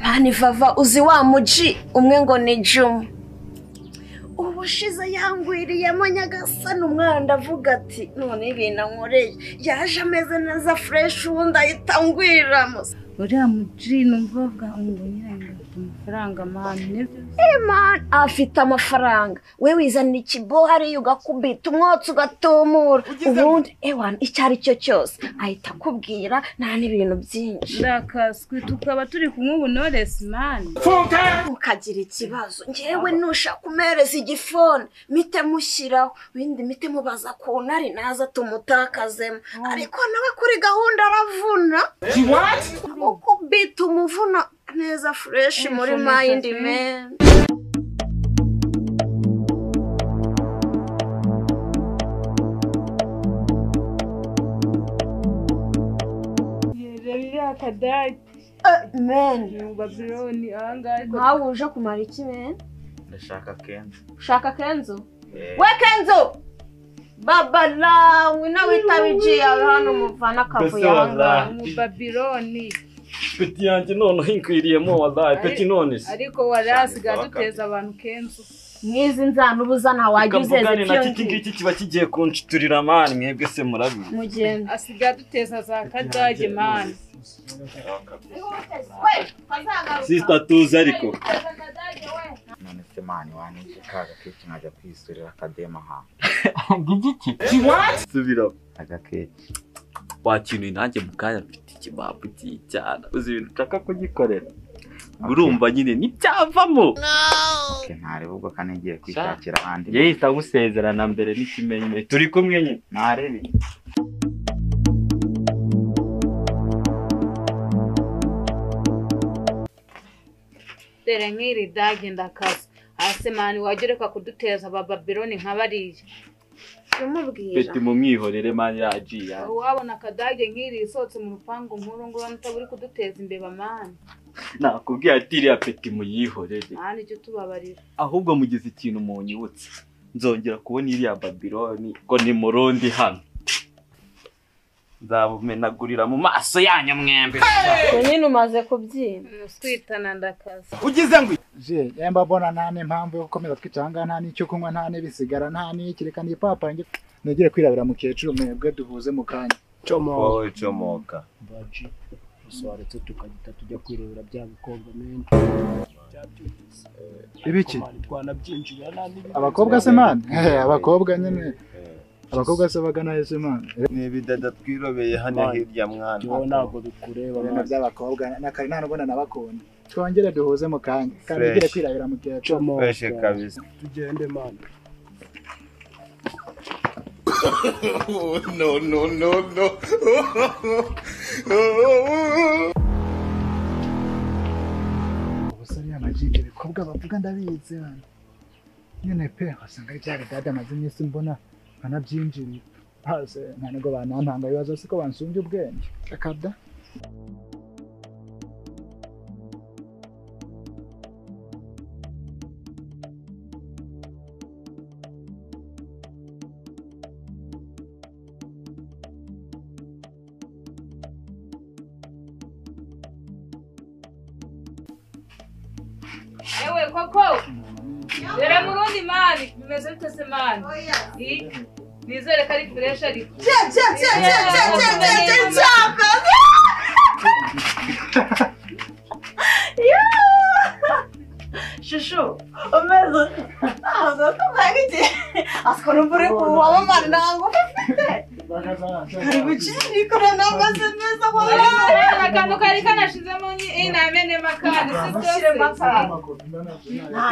Mani vava uzi wa muji umwe ngo ni Juma ubushize yangwiriyemo Nyagasani umwana avuga ati none ibintu ankoreye yaje ameze neza fresh ubundi ahita ngwiramo
uriya muji numva bavuga ngo nyiranga amafaranga mani nibyo
man afite amafaranga we wizana ikibo hariya ugakubita umwotsi ugatumura ubundi ewana icyo ari cyo cyose ahita akubwira nta n'ibintu byinshi
ndakaswe tukaba turi kumwe ubu noresi mani
ukagira ikibazo njyewe nushaka kumereza igifone mite mushyiraho ibindi mite mubaza ku ntari naza tumutakazemo ariko nawe kuri gahunda aravuna ukubita umuvuna neza fresh muri mind man
kadai
man
Babyloni angahe
nkawe uje kumara iki man
ndashaka Kenzo.
Ushaka Kenzo? We Kenzo! Baba lawe nawe itabijiye hano muvana kavuyanga
mu Babyloni.
Peti yanjye none hinkwiriyemo wallahi peti none.
Ariko warasiga duteza abantu Kenzo.
Mwizi nzanubuza nta wagize
iki kiba kigiye kunshiturira mani mwebwe se murabizi.
Mugenda.
Asiga duteza za kadage mani.
Sister tuzi ariko.
None se mani wanije kaga keke nkajya kwisurira akadema ha.
Ngigiki? Subira. Agakeke. Wakintu nanjye mukanya mfite ikibabu cy'icyana. Uzi ibintu ushaka kugikorera. Urumva nyine nicyavamo.
Okay, ntare ubwo kanegiye kwishakira ahandi.
Yehita gusezerana mbere n'ikimenyime. Turi kumwe nyine.
Ntarebe.
Dere nk'iri dage ndakaza. Ase mani wagereka kuduteza aba Babyloni nk'abariye.
Umubwira.
Peti mu mwihorere mani yagiye.
Wabona kadage nk'iri isotse mu rupangu nkuru ngo ntaburi kuduteza imbeba mani.
Nakubwiye ati ya peti muyihorere.
Mani cyo tubabarira.
Ahubwo mugize ikintu mu nyibutse. Nzongera kubona iriya Babyloni ko ni murundi hano. Nzabumenagurira mu maso yanyu mwembe.
Nyine umaze kubyina.
Twitana ndakaza.
Ugize ngo je yamba bona nane impamvu yo gukomeza twicanga nta n'icyo kunywa nta n'ibisigara nta n'ikireka ni papa nge negere kwirabira mukecuru mwebwe duhuze mu kanya.
Comoka.
Baji. Uswaretse tukagita tujya kwirebera bya bikobwa menshi.
Ibiki?
Twanabyinjira nani.
Abakobwa se man? Abakobwa nyene. Abakobwa se bagana ese man.
Ni bidada twirobeye hano hirya mwana.
Yo nago bikureba
bana by'abakobwa nakari nta nubona nabakunda. Twongere duhuze mu kanya. Kandi negere kwirabira mukecuru.
Fresh kabisa.
Tugende man.
No.
Ubusari amajije bikobwa bavuga ndabizi man. Nyene pe asanga ari bya dada maze iminsi mbona banabyinjira. Hase ntanego banantanga bibazo siko bansumbye ubwenge. Akada.
Ewe koko. Dere murundi mani, bimeze bitese mani. Nizere kari fresh ari.
Shusho, umeze. Aho kumagije. Askoro mbure kuwa manango. Ari biciri kurana maze neza wala.
Akantu kari kanashizemo inamene makani sitose makani.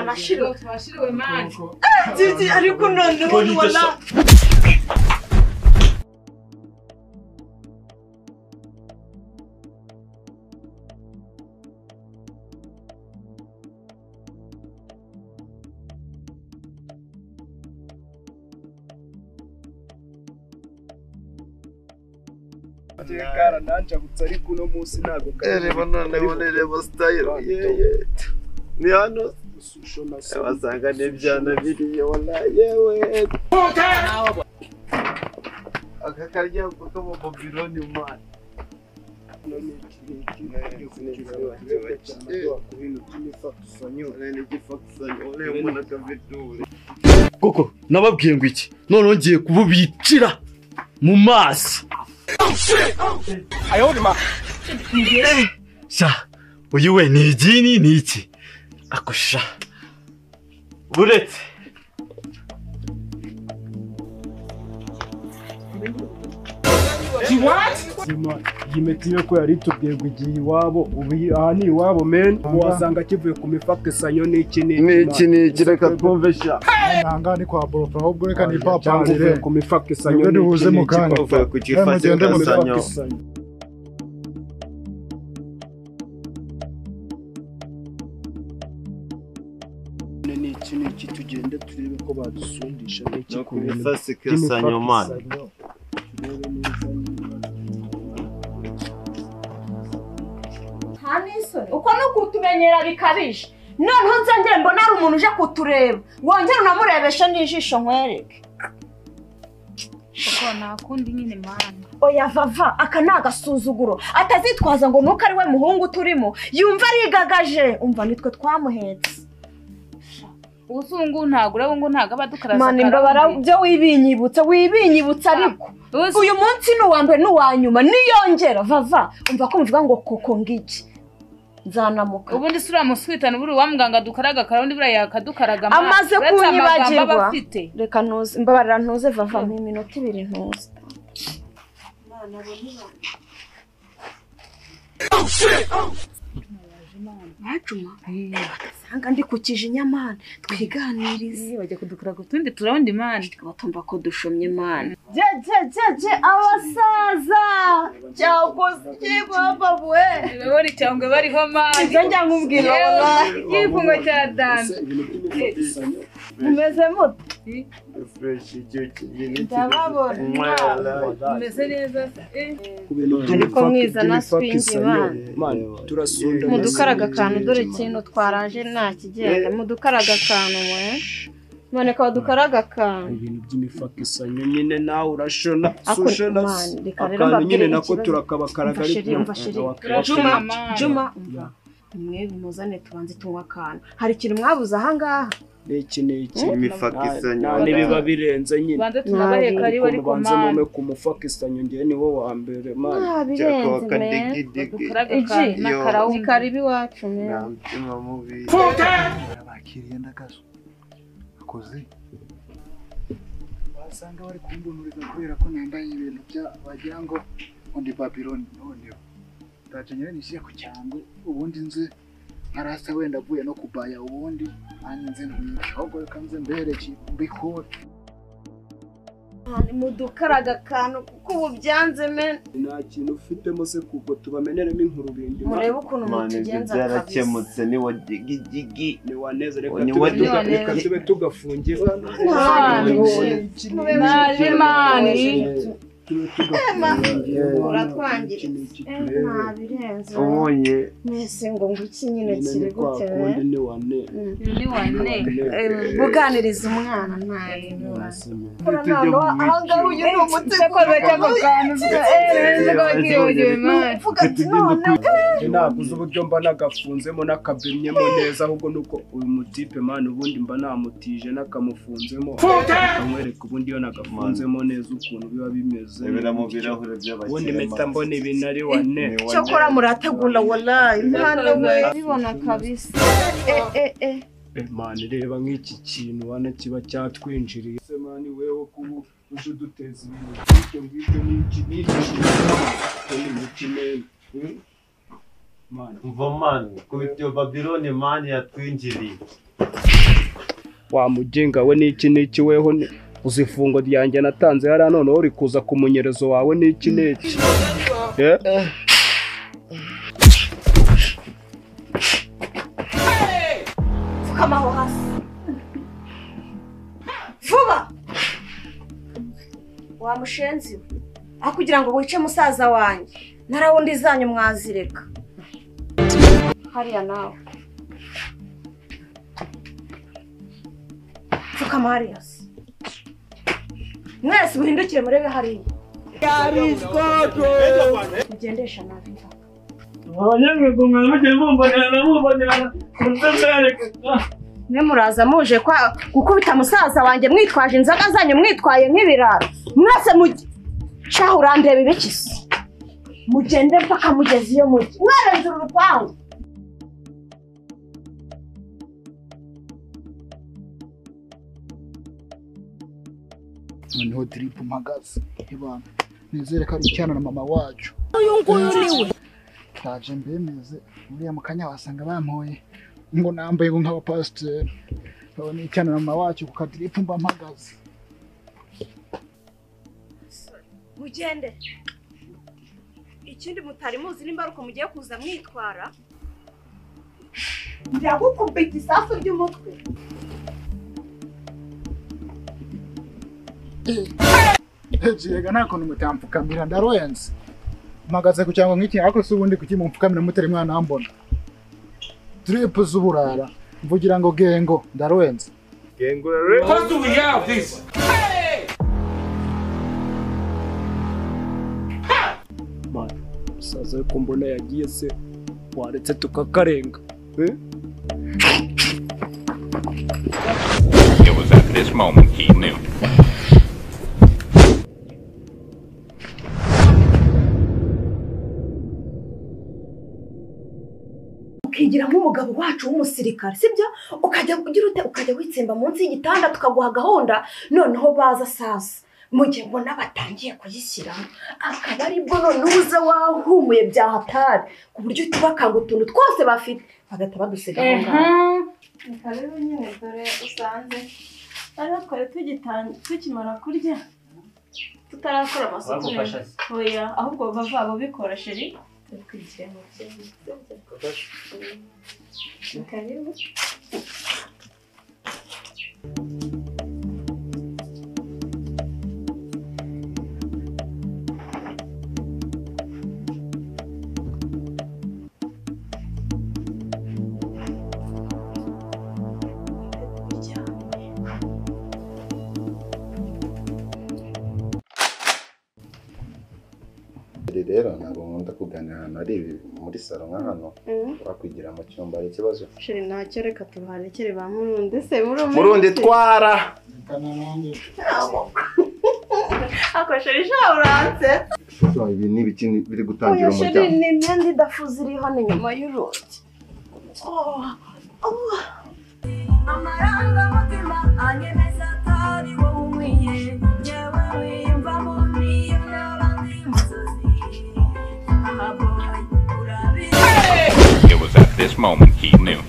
Nashiro
twashiriwe mani.
Titi ariko none wala.
Kara nanje gutsari kuno munsi nago.
Reba none style. Ni hano wasanga n'ibyana biriye wallahi yewe. Aka karya ko mu Babyloni man.
Koko nababwiye ngo iki none ngiye kububicira mu maso.
Ayodima.
Sha uyu we ni igini ni iki akusha buretse
Yimetiye ko yari tubwiye gugiye iwabo ubu aha ni iwabo men wasanga kivuye ku mifakisanyo
n'iki reka twumvesha
Nangani kwa borofa ahubwo reka ni papa ngire
ku mifakisanyo
duhuze mu kanya.
ku kifakisanyo.
Niki tugende turebe ko badusundisha n'iki
ku mifakisanyo man.
Hanisore uko no kutumenyera bikabije noneho nzengere mbona ari umuntu uje kutureba wongere unamurebeshe n'ijisho nkwereke
kuko nakundi nyine mana
oya vava aka ni agasuzuguro atazitwaza ngo nuko ari we muhungu turimo yumva arigagaje umva nitwe twamuhetse
usungu ntago urabo ngo ntago abadukaraza
mana imbabara byo wibinyibutsa ariko uyu munsi ni uwa mbere n'uwa nyuma niyongera vava umva ko muvuga ngo koko ngiki nzanamuka
ubundi sura muswitana buri wa muganga dukaraga karundi bura yakadukaraga
amaze kunyibagirwa reka ntuze imbabarira ntuze vava mu minota 2 ntuze mana Majuma sanga ndikukije inyamana twiganirize
bajya kudukaraga utundi turabandi imana
batumva ko dushomye imana je abasaza cyakoze babwe
bari cyangwe bariho mana
njya nkubwira
igifungo cya dance
umeze muto
fresh
ndababona
umeze neza
ariko mwiza na swingi
man turasunda
mudukaraga kantu dore kintu twaraje nta kigenda mudukaraga kantu mwe none ka dukaraga kantu
ibintu by'imifakisanyo nyine nawe urashona sushona akantu nyine nako turakabakaraga
Juma mwe bimuzane tubanze tunywa kantu hari ikintu mwabuze aha ngaha
iki
imifakisanyo
nibiba birenze nyine
banze tunabaheka ari wari
kumanza mume kumufakisanyo ngiye ni wo wa mbere man
birenze
dukaraga kantu n'akarawundi
karibi wacu mwe
ntamtima mubi
bakiriye ndakazo akoze basanga bari kumbunuriza kubera ko nambaye ibintu bya bagira ngo undi Babylon noneho ndajenyere nishiye ku cyangwe ubundi nze nkarasa wenda avuye no kubaya ubundi anze ntishogo kanze mbereki mbikora
ni mudukaraga kantu kuko ubu byanze men
nta kintu ufitemo se kuko tubameneremo inkuru bindi
murebe ukuntu mutugenza
byarakemutse ni wagigigi
ni waneze reka tube tugafungira
naje mani
uratwangiritse nta birenze
ubonye
mwese ngo ngiki nyine kiri gute
ni wane
buganiriza umwana ntaye ahangaha uyu ni umutima
naguze uburyo mba nagafunzemo n'akabimyemo neza ahubwo nuko uyu mutipe mani ubundi mba namutije n'akamufunzemo akamwereka ubundi iyo nagafunzemo neza ukuntu biba bimeze
mu birahure by'abakire
ubundi mpita mbona ibintu ari wane
cyokora murategura wallahi mwana we bibona kabisa
mani reba nk'iki kintu wana kiba cyatwinjiriye se mani wewe kubu uje duteza ibintu ngibyo n'iki mani
mva mani kubityo Babylon mani yatwinjiriye
wa mugenga we n'iki weho uzifungo ryanjye natanze hari none uri kuza ku munyerezo wawe n'iki
fukama aho hasi vuba wa mushenzi aho kugira ngo wice musaza wanjye narawundi zanyu mwazireka hariya nawe fukama hariya mwese muhindukire murebe hariya ugendesha nabi mwe muraza muje gukubita musaza wanjye mwitwaje inzoga zanyu mwitwaye nk'ibirara mwese shaho urandeba ibikisi mugende mpaka mugeze iyo mujye mwarenze urupangu
noneho drip mpagaze ibana nizere ko ari icyana na mama wacu
uyu nguyu niwe
taje mbemeze uriya mukanya wasanga bampoye ngo nambaye ngo nk'abapasiteri babona icyana na mama wacu ku kadrip mba mpagaze
mugende ikindi mutari muzi nimba ruko mugiye kuza mwitwara ndagukubita isafu ry'umutwe
Ejega nta kuntu mutampfukamira ndaroyense mpagaze ku cyangwa nk'iki ariko se ubundi kuki mupfukamira mutari mwana ambona drip z'uburara mvugira ngo gengo ndaruwenze.
Gengo rero.
How do we have this?
Man, saza ko mbona yagiye se waretse tukakarenga.
It was at this moment he knew.
Ukigira nk'umugabo wacu w'umusirikare sibyo ukajya kugira ute ukajya witsemba munsi y'igitanda tukaguha gahunda noneho baza sasa mu gihe mbona batangiye kuyishyiramo akaba aribwo none uza wahumuye bya hatari ku buryo tubakanga utuntu twose bafite bagahita badusiga aho ngaho rero nyine dore usanze ariho twari tukimara kurya tutarakora amasuku oya ahubwo bava bikora sheri turi mu kintu karibu
rero ntabwo nkunda kuganira ahantu ari muri salo nka hano wakwigira mu cyumba ari ikibazo
sheri ntacyo reka tuharekere ba murundi se
murundi twara
ako sheri shawuranse
ibi ni ibiki biri gutangira umuryango
sheri ni imyenda idafuze iri hano inyuma y'urugi amarangamutima anyemeza atari wowe umwiye yewe wiyumvamo niyo n'abandi musozi
It was at this moment he knew.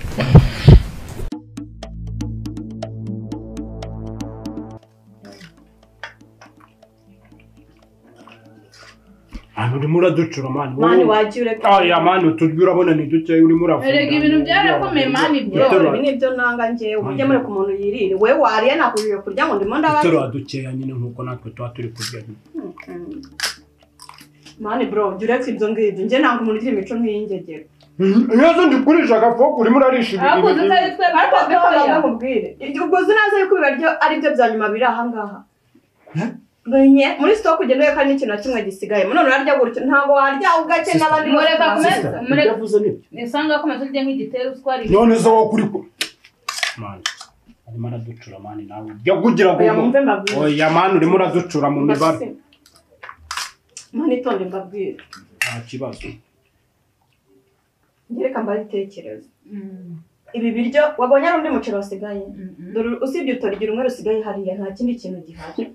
Mani urimo uraducura mani.
Mani wagiye ureka.
Aya mani utujwi urabona ni duke urimo uravuga.
Erega ibintu byarakomeye mani bro.
Ibi nibyo nanga njyewe ujye muri ku muntu yirire. Wewe wariye nakujije kurya ngo ndimo ndabaza.
Turo adukeya nyine nkuko natwe twa turi kurya.
Mani bro, juretse ibyo ngibyo. Nje nanga umuntu ugira imico nk'iyingegera.
Nyazo ndikurisha gafoko urimo urarisha ibi.
Ako tutari twe
ariko bikaba mubwire. Ubwo zinaze yuko bibaryo ari byo bya nyuma biri aha ngaha. Benye muri stock ugendeye kandi ikintu kimwe gisigaye. None urarya gutyo ntago warya ugake nabandi
mureka kumeza. Mureka nisanga komeza urya nk'igitero uswari.
None zo wo kuri ko. Mani. Arimo araducura mani nawe. Jya kugira ngo. Oya mani urimo uraducura mu mibare.
Mani tonde mbabwire.
Nta kibazo.
Ngereka mbaritekereza. Ibi biryo wabonye ari undi mucero wasigaye. Dore usibye utorigira umwe rusigaye hariya nta kindi kintu gihari.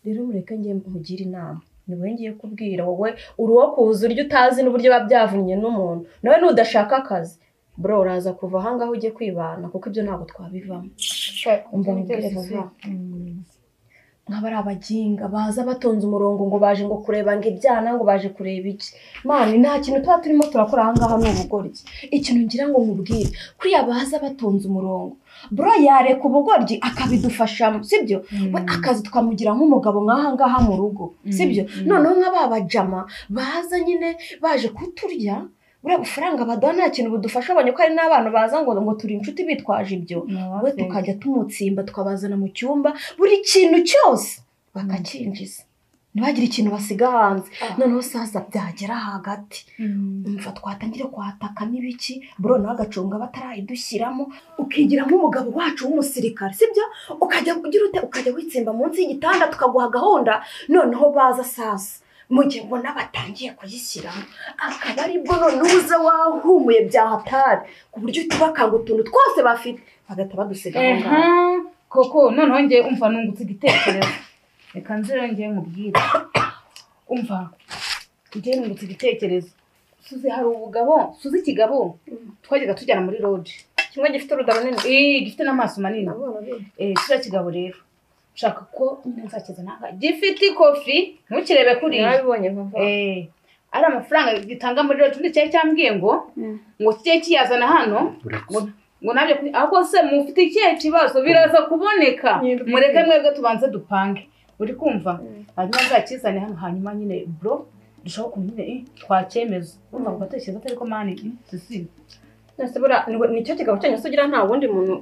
Rero mureke ngiye mugira inama. Niwe ngiye kubwira wowe uruwo kuza uryo utazi n'uburyo babyavunnye n'umuntu. Nawe nudashaka akazi. Bro uraza kuva aha ngaho ujye kwibana kuko ibyo ntabwo twabivamo. Umva mbwire vuba. Nk'abari abaginga baza batonze umurongo ngo baje ngo kureba ngo ibyana ngo baje kureba iki mani nta kintu tuba turimo turakora aha ngaha n'ubugoryi ikintu ngira ngo nkubwire kuriya baza batonze umurongo bro yareka ubugoryi akabidufashamo sibyo we akazi twamugira nk'umugabo nk'aha ngaha mu rugo sibyo noneho nk'ababajama baza nyine baje kuturya buriya bufaranga baduha nta kintu budufasha abonye ko hari n'abantu baza ngo turi inshuti bitwaje ibyo we tukajya tumutsimba tukabazana mu cyumba buri kintu cyose bakakinjiza ntibagire ikintu basiga hanze noneho sasa byagera hagati umva twatangire kwataka n'ibiki bro nawe agacunga batarayidushyiramo ukigira nk'umugabo wacu w'umusirikare sibyo ukajya kugira ute ukajya witsemba munsi y'igitanda tukaguha gahunda noneho baza sasa mu gihe mbona batangiye kuyishyiramo akaba aribwo none uza wahumuye bya hatari ku buryo tubakanga utuntu twose bafite bagahita badusiga aho ngaho
koko noneho ngiye umva nungutse igitekerezo reka nzira ngiye nkubwire umva ngiye nungutse igitekerezo suzi hari ubugabo suzi ikigabo twajyaga tujyana muri lodge kimwe gifite urudaro runini gifite n'amaso manini kiriya kigabo rero shaka ko nzakiza nanga gifite ikofi ntukirebe kuri
nabibonye vuba
ari amafaranga gitanga muri lodge ndi cyaje cyambwiye ngo kijye kiyazana hano ngo nabyo ahubwo se mufite ikihe kibazo biraza kuboneka mureke mwebwe tubanze dupange uri kumva hanyuma nzakizane hano hanyuma nyine bro dushaka kumenya twacyemeza urumva ugatekereza atari ko mani sisi
nasubira nicyo kigabo cyanyu sugira nta wundi muntu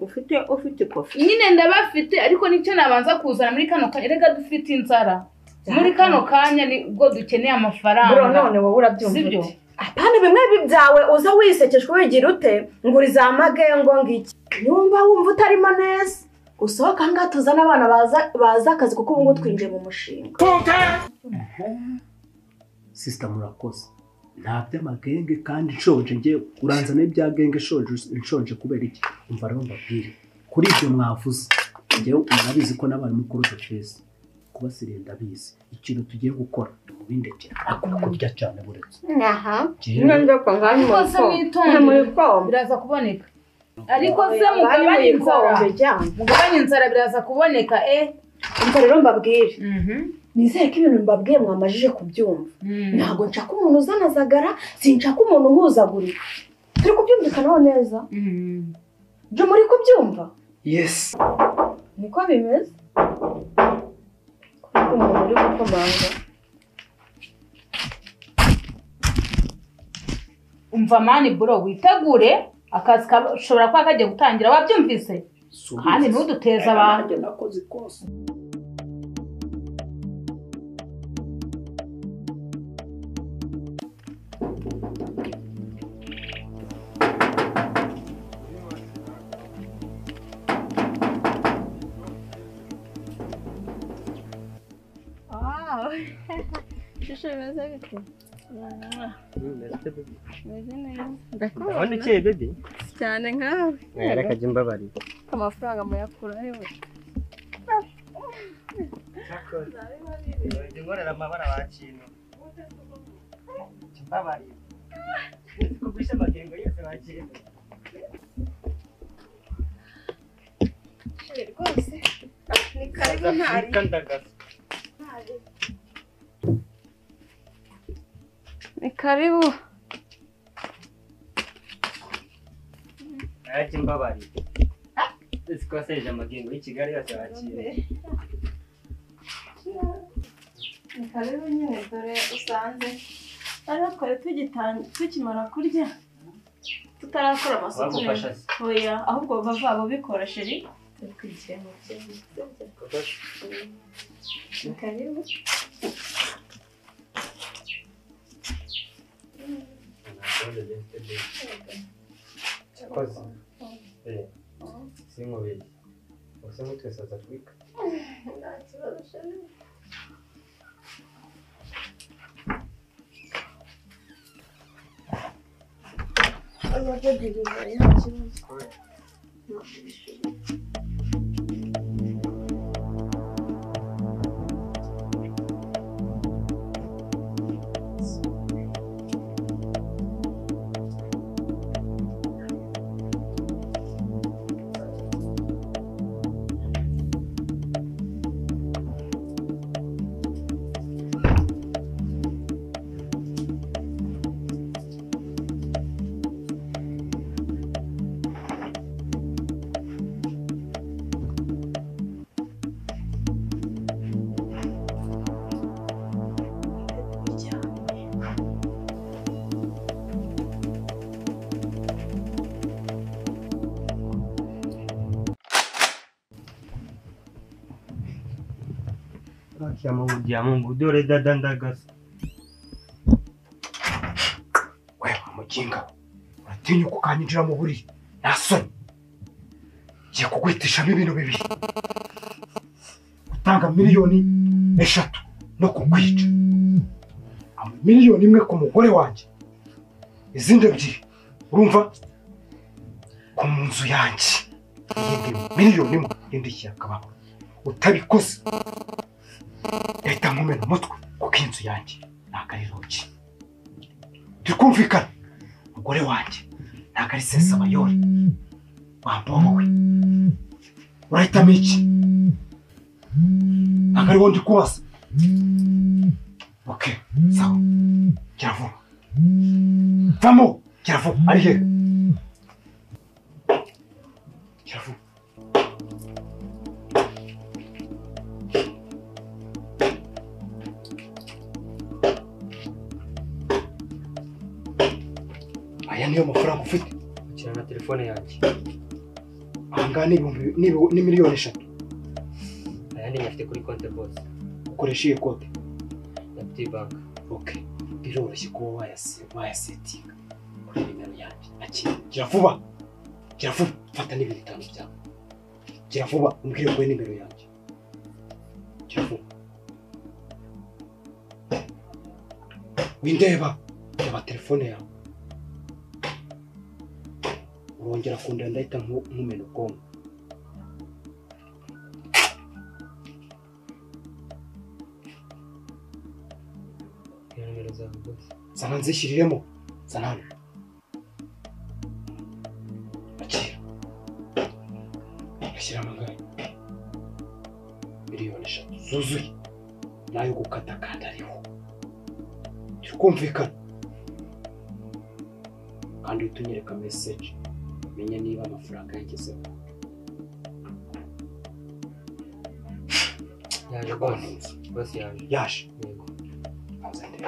ufite kofi
nyine ndabafite ariko nicyo nabanza kuzana muri kano kanya rega dufite inzara muri kano kanya nibwo dukeneye amafaranga
bro none wowe urabyumva apana bimwe bibyawe uza wisekeshwe wigira ute nguri za magengo ngiki nyumva wumva utarimo neza usohoka ngatuzana abana baza akazi kuko ubu twinjiye mu mushinga
sister murakoze nta by'amagenge kandi nshonje ngiye uranza n'ibya genge nshonje kubera iki umva rero mbabwire kuri ibyo mwavuze ngewe murabizi ko n'abantu mukuru dufeze kuba sirinda bizi ikintu tugiye gukora tumubindekera akora kurya cyane buretse
nende ko ngani
mu ikombe biraza kuboneka ariko se mugabanye inzara biraza kuboneka
umva rero mbabwire nizeye ko ibintu mbabwiye mwamajije kubyumva ntabwo nshaka umuntu uzanazagara sinshaka umuntu uhuzagurika turi kubyumvikanaho neza byo muri kubyumva
yes
niko bimeze umuntu uri gukomanga
umva mani bro witegure akazi kashobora kuba kagiye gutangira wabyumvise kandi ntuduteze abantu
nakoze kose
Ndabona ukeye baby
cyane nkawe
reka jya mbabari
amafaranga muyakura hewe
ngorera amabara bakintu mbabari kugurisha amagengo yose bakintu
rwose ni karibu ntari ni karibu
Ati mbabari Sikoseje amagengo y'Ikigali yose bakire
ni karibu nyine dore usanze ariho twari tukimara kurya tutarakora amasuku oya ahubwo bava abo bikora sheri tukurikira mu kintu ni karibu
Kozi. Sinkubeye. Ose mutwese azatwika.
Nta kibazo sheri. Abadegiriye nta kibazo.
Mungu dore dada ndagasa.
Wewe mukinga uratinya kukanyinjira mu buriri nasoni ngiye kugwitishamo ibintu bibiri utanga miliyoni 3 no kukwica miliyoni 1 ku mugore wanjye izindi 2 urumva ku munzu yanjye miliyoni 1 indishya akabaho utabikoze Eta nkumena umutwe kuko inzu yanjye nakariroki. Tukumvikana umugore wanjye nakari sesa bayori. Wambowe. Urahita miki. Nakari wondi kuwasa. Okay, sawa. Kiravuba. Vamo, kiravuba. Ari he? Kiravuba. Aya niyo mafaranga ufite.
Shyira na telefone yanjye.
Ahangaha ni miliyoni 3.
Ayandi nyafite kuri konti rwose.
Ukoresha iyi konti?
Ya bank.
Okay. Biroroshye kuba wayasetinga kuri nimero yanjye. Gira vuba. Fata n'ibintu 5 byawe. Gira vuba umbwire ko nimero yanjye. Gira vuba. Windeba telefone yawe. Urongera kunda ndahita nkumena ubwonko.
Nimero zawe rwose.
Sana nzishyiriremo. Sana. Akira. Ashyira amagare. Miliyoni 3 zuzuye. Nayo gukata kandi ariho. Tukumvikana. Kandi utunyereka message. Menya niba amafaranga yagezeho.
Yaje bose yaje.
Yaje.
Yego.
Azande.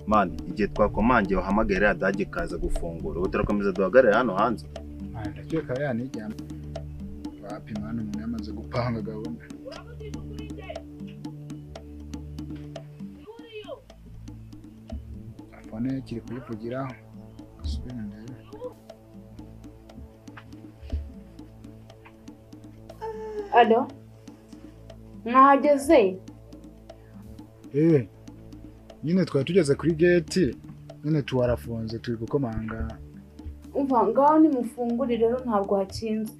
Mani, igihe twakomangiye wahamagara Dage kaza gufungura. Ubu turakomeza duhagarare hano hanze.
Ndakeka yanijyana. Bapi mwana umuntu yamaze gupanga gahunda. Afone kiri kuyivugiraho. Asubira ndebe.
Alo? Mwahageze?
Nyine twari tugeze kuri gate. Nyine tuwarafunze turi gukomanga.
Umva ngaho nimufungure rero ntabwo hakinze.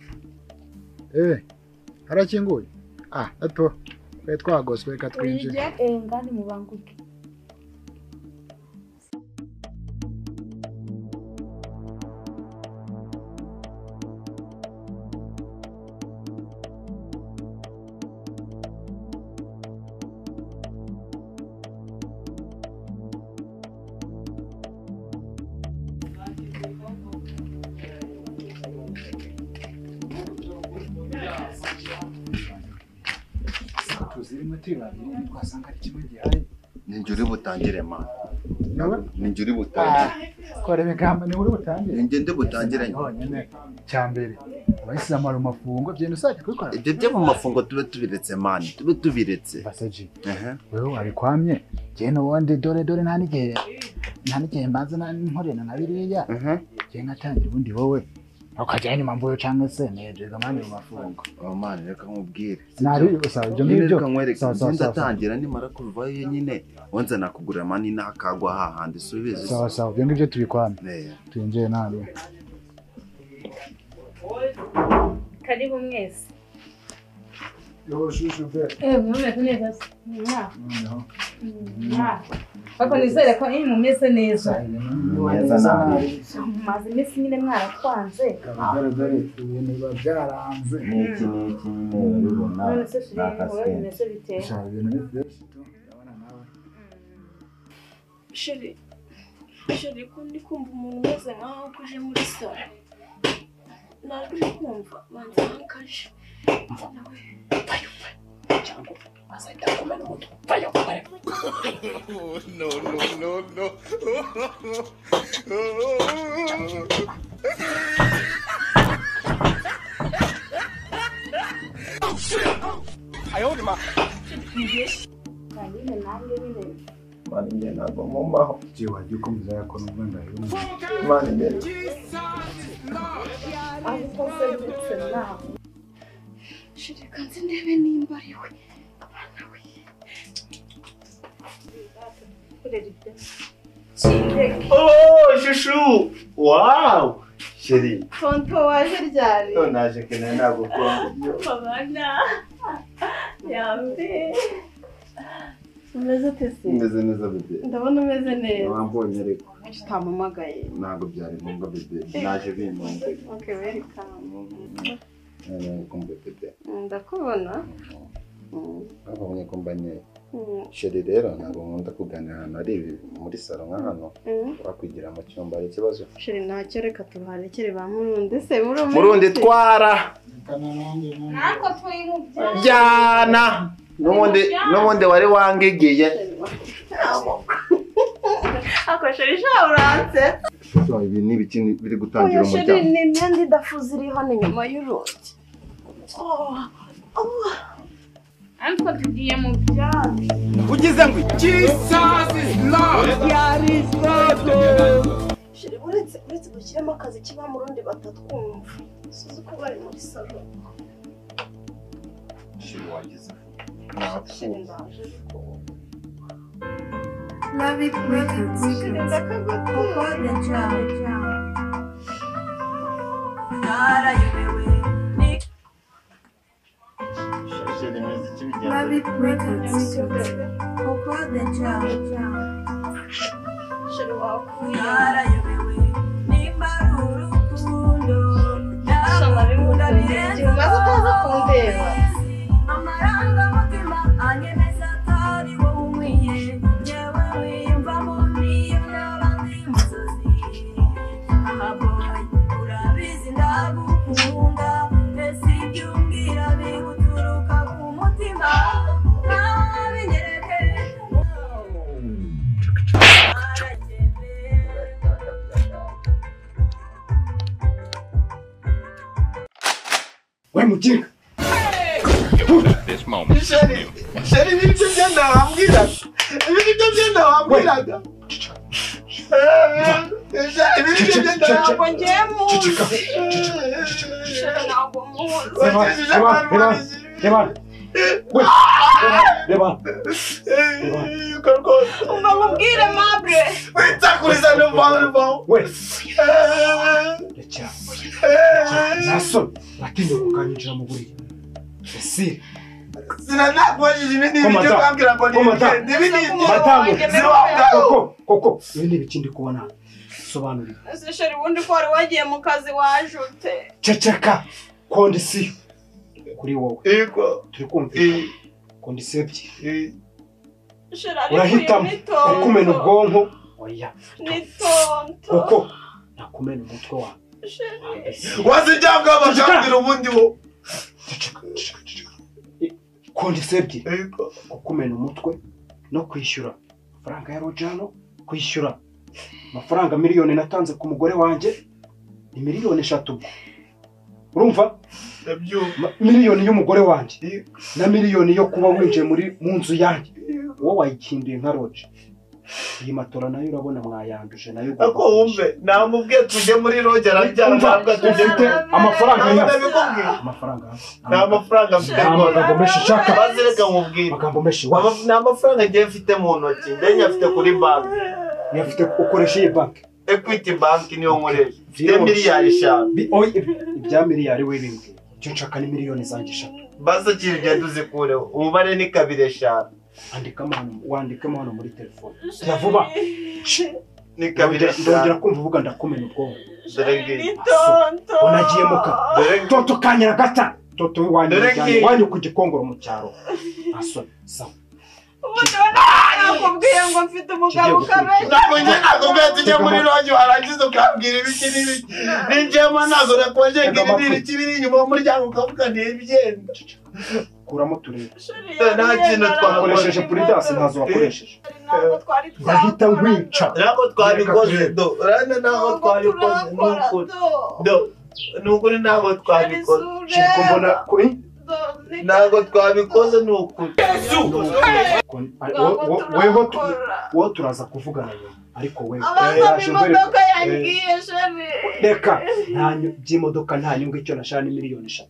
Harakinguye? Ato. Twe twagoswe reka twinjire.
Ngani mubanguke.
Ninjuri butangire ma. Ninjuri butangire.
Korebe gamba ni uri butangire.
Ngende butangire
nyine. Cyambere. Abayisilamu ari mafungo byenda usake kubikora.
Ibyo byo mu mafungo tube tubiretse mani. Tube tubiretse.
Basaji. Wewe ari kwamye. Jene wonde dore nta n'igihe mbanza nkorena na biriya. Je ngatangira ubundi wowe. Ukajya nyuma mvuyo cyangwa se nejega mani mu mafungo.
Mani reka nkubwire.
Nari usaba ibyo ngibyo.
Ndatangira nimara kuvayo nyine wanza nakugura mani nakagwa hahandi subize.
Sawa ibyo ngibyo tubikwame. Twinjiye nawe.
Karibu mwese.
Yo shushu be.
Mumeze neza. Bako nizere ko mumeze neza. Maze iminsi nyine mwaratwanze.
Dore ibintu biba byaranze.
Niki ubona.
None se bimeze biteye.
Ibintu ni fresh tu. Ndabona nawe.
Sheri ko ndi kumva umuntu umeze nkaho kuje muri salo. Nari kumva manza nkaje.
Cyangwa azahita kumena umutwe. Vayo.
No.
Ayodima.
Kandi nange bine.
Mani njye ntabwo mumbaho.
Jiwa yuko muzayako n'ubwenda y'umuntu.
Mani njye.
Ariko se ndetse nawe.
Sheri kanze ndebe nimba ari we.
Oh, shushu! Wow! Sheri.
Tonto waje ryari?
Naje kene nagukunda.
Babana. Yambe. Umeze tese.
Umeze neza bebe.
Ndabona umeze neza.
Wambonye ariko.
Utamumagaye.
Ntabwo byari ngombwa bebe. Naje bintunze.
Okay, welcome.
Kumbe bebe.
Ndakubona.
Abonye ko mbanye sheri rero ntabwo nkunda kuganira ahantu ari muri salo nka hano wakwigira mu cyumba ari ikibazo
sheri ntacyo reka tuharekere ba murundi se
murundi twara
nako twimubya
jana n'ubundi wari wangigiye
ako sheri shawuranse
ibi ni ibiki biri gutangira umuryango
sheri ni imyenda idafuze iri hano inyuma y'urugi
ariko tugiye mu byatsi
ugize ngo Jesus is Lord yari
sheri uretse gushyiramo akazi kiba mu rundi batatwumva suzi ko bari muri salo
sheri wagize
sheri ndaje ariko
Love it records.
Mujinga.
This moment.
Sheri nibyo byenda wambwira. Ibi nibyo byenda wambwiraga. Ibi nibyo byenda wambwira.
Umubwire mabre.
Witakuriza n'umva.
Naso, lakini ukanyinjira mu buriri. Ese
sinanakubajije ibindi byo kwambwira ngo ni
koko ibi ni ibikindi kubona sobanurira.
Ese sheri wundi ko wari wagiye mu kazi wajute.
Ceceka kondisiyo kuri wowe.
Yego
turi kumva kondisiyo ebyiri.
Sheri ari
urahitamo ukumena ubwonko oya
ni tonto
koko nakumena umutwe wawe.
wazijyanga abashakira ubundi bo
kondisiyo ebyiri ukumena umutwe no kwishyura amafaranga ya rojano kwishyura amafaranga miliyoni natanze ku mugore wanjye ni miliyoni 3 urumva miliyoni y'umugore wanjye na miliyoni yo kuba winjiye mu nzu yanjye wowe wayikindiye nka roje iyi matora nayo urabona mwayanduje nayo
ako wumve namubwiye tujye muri roje arabyara ntabwo tujye
amafaranga
mfite
amagambo menshi shaka
bazireka mubwire
amagambo menshi
ni amafaranga ngiye mfite mu ntoki ndenya afite kuri banki
yafite ukoresha iyi banki
Equity bank niyo nkoresha mfite miliyari 5
ibya miliyari we bimbwiye cyo nshaka ni miliyoni zanjye 3
basa kirije duzikureho umubare ni 2
wandikamo hano muri telefone yavuba
ni 2
ndongera kumva uvuga ndakomena ubwonko
ni
tonto
unagiye muka toto kanyira gata toto wanyu ku gikongoro mu cyaro asoni sawa
nakubwiye ngo mfite umugabo kabeshya
nakubwiye tujye muri roje warangiza ukambwira ibiki n'ibiki ninjyemo ntabwo nakoje ngiri kibiri inyuma y'umuryango ukavuga ni ibigenda
kuramo turebe
nta kintu
twakoresheje puridasi ntazo wakoresheje ndahita nkwica
ntabwo twabikoze do urabona ntabwo twabikoze ni ukuri ntabwo twabikoze
mbona
ntabwo twabikoze ni ukuri
wowe turaza kuvugana nyuma ariko wewe
imodoka yangiye sheri
reka by'imodoka nta nyungu icyo nashaka ni miliyoni 3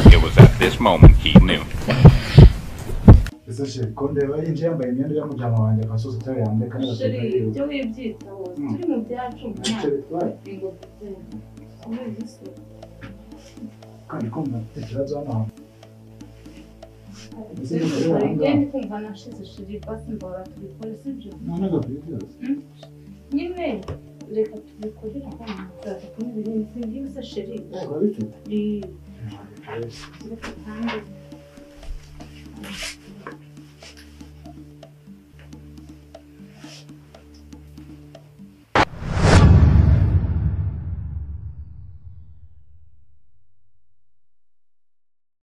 It was at this moment he knew.
Ese sheri konde bayinje yambaye imyenda y'umujyama wanjye akasoza cyari yambaye kandi
sheri ibyo wibyitaho turi mu byacu
kandi kumva ikibazo hano
ngende kumva nashize sheri basi mbora tubikore sibyo
none gabiri byose
nyine reka tubikorere hano turaza kunywa ibinini simbyibuse sheri
urabifite
reka kandi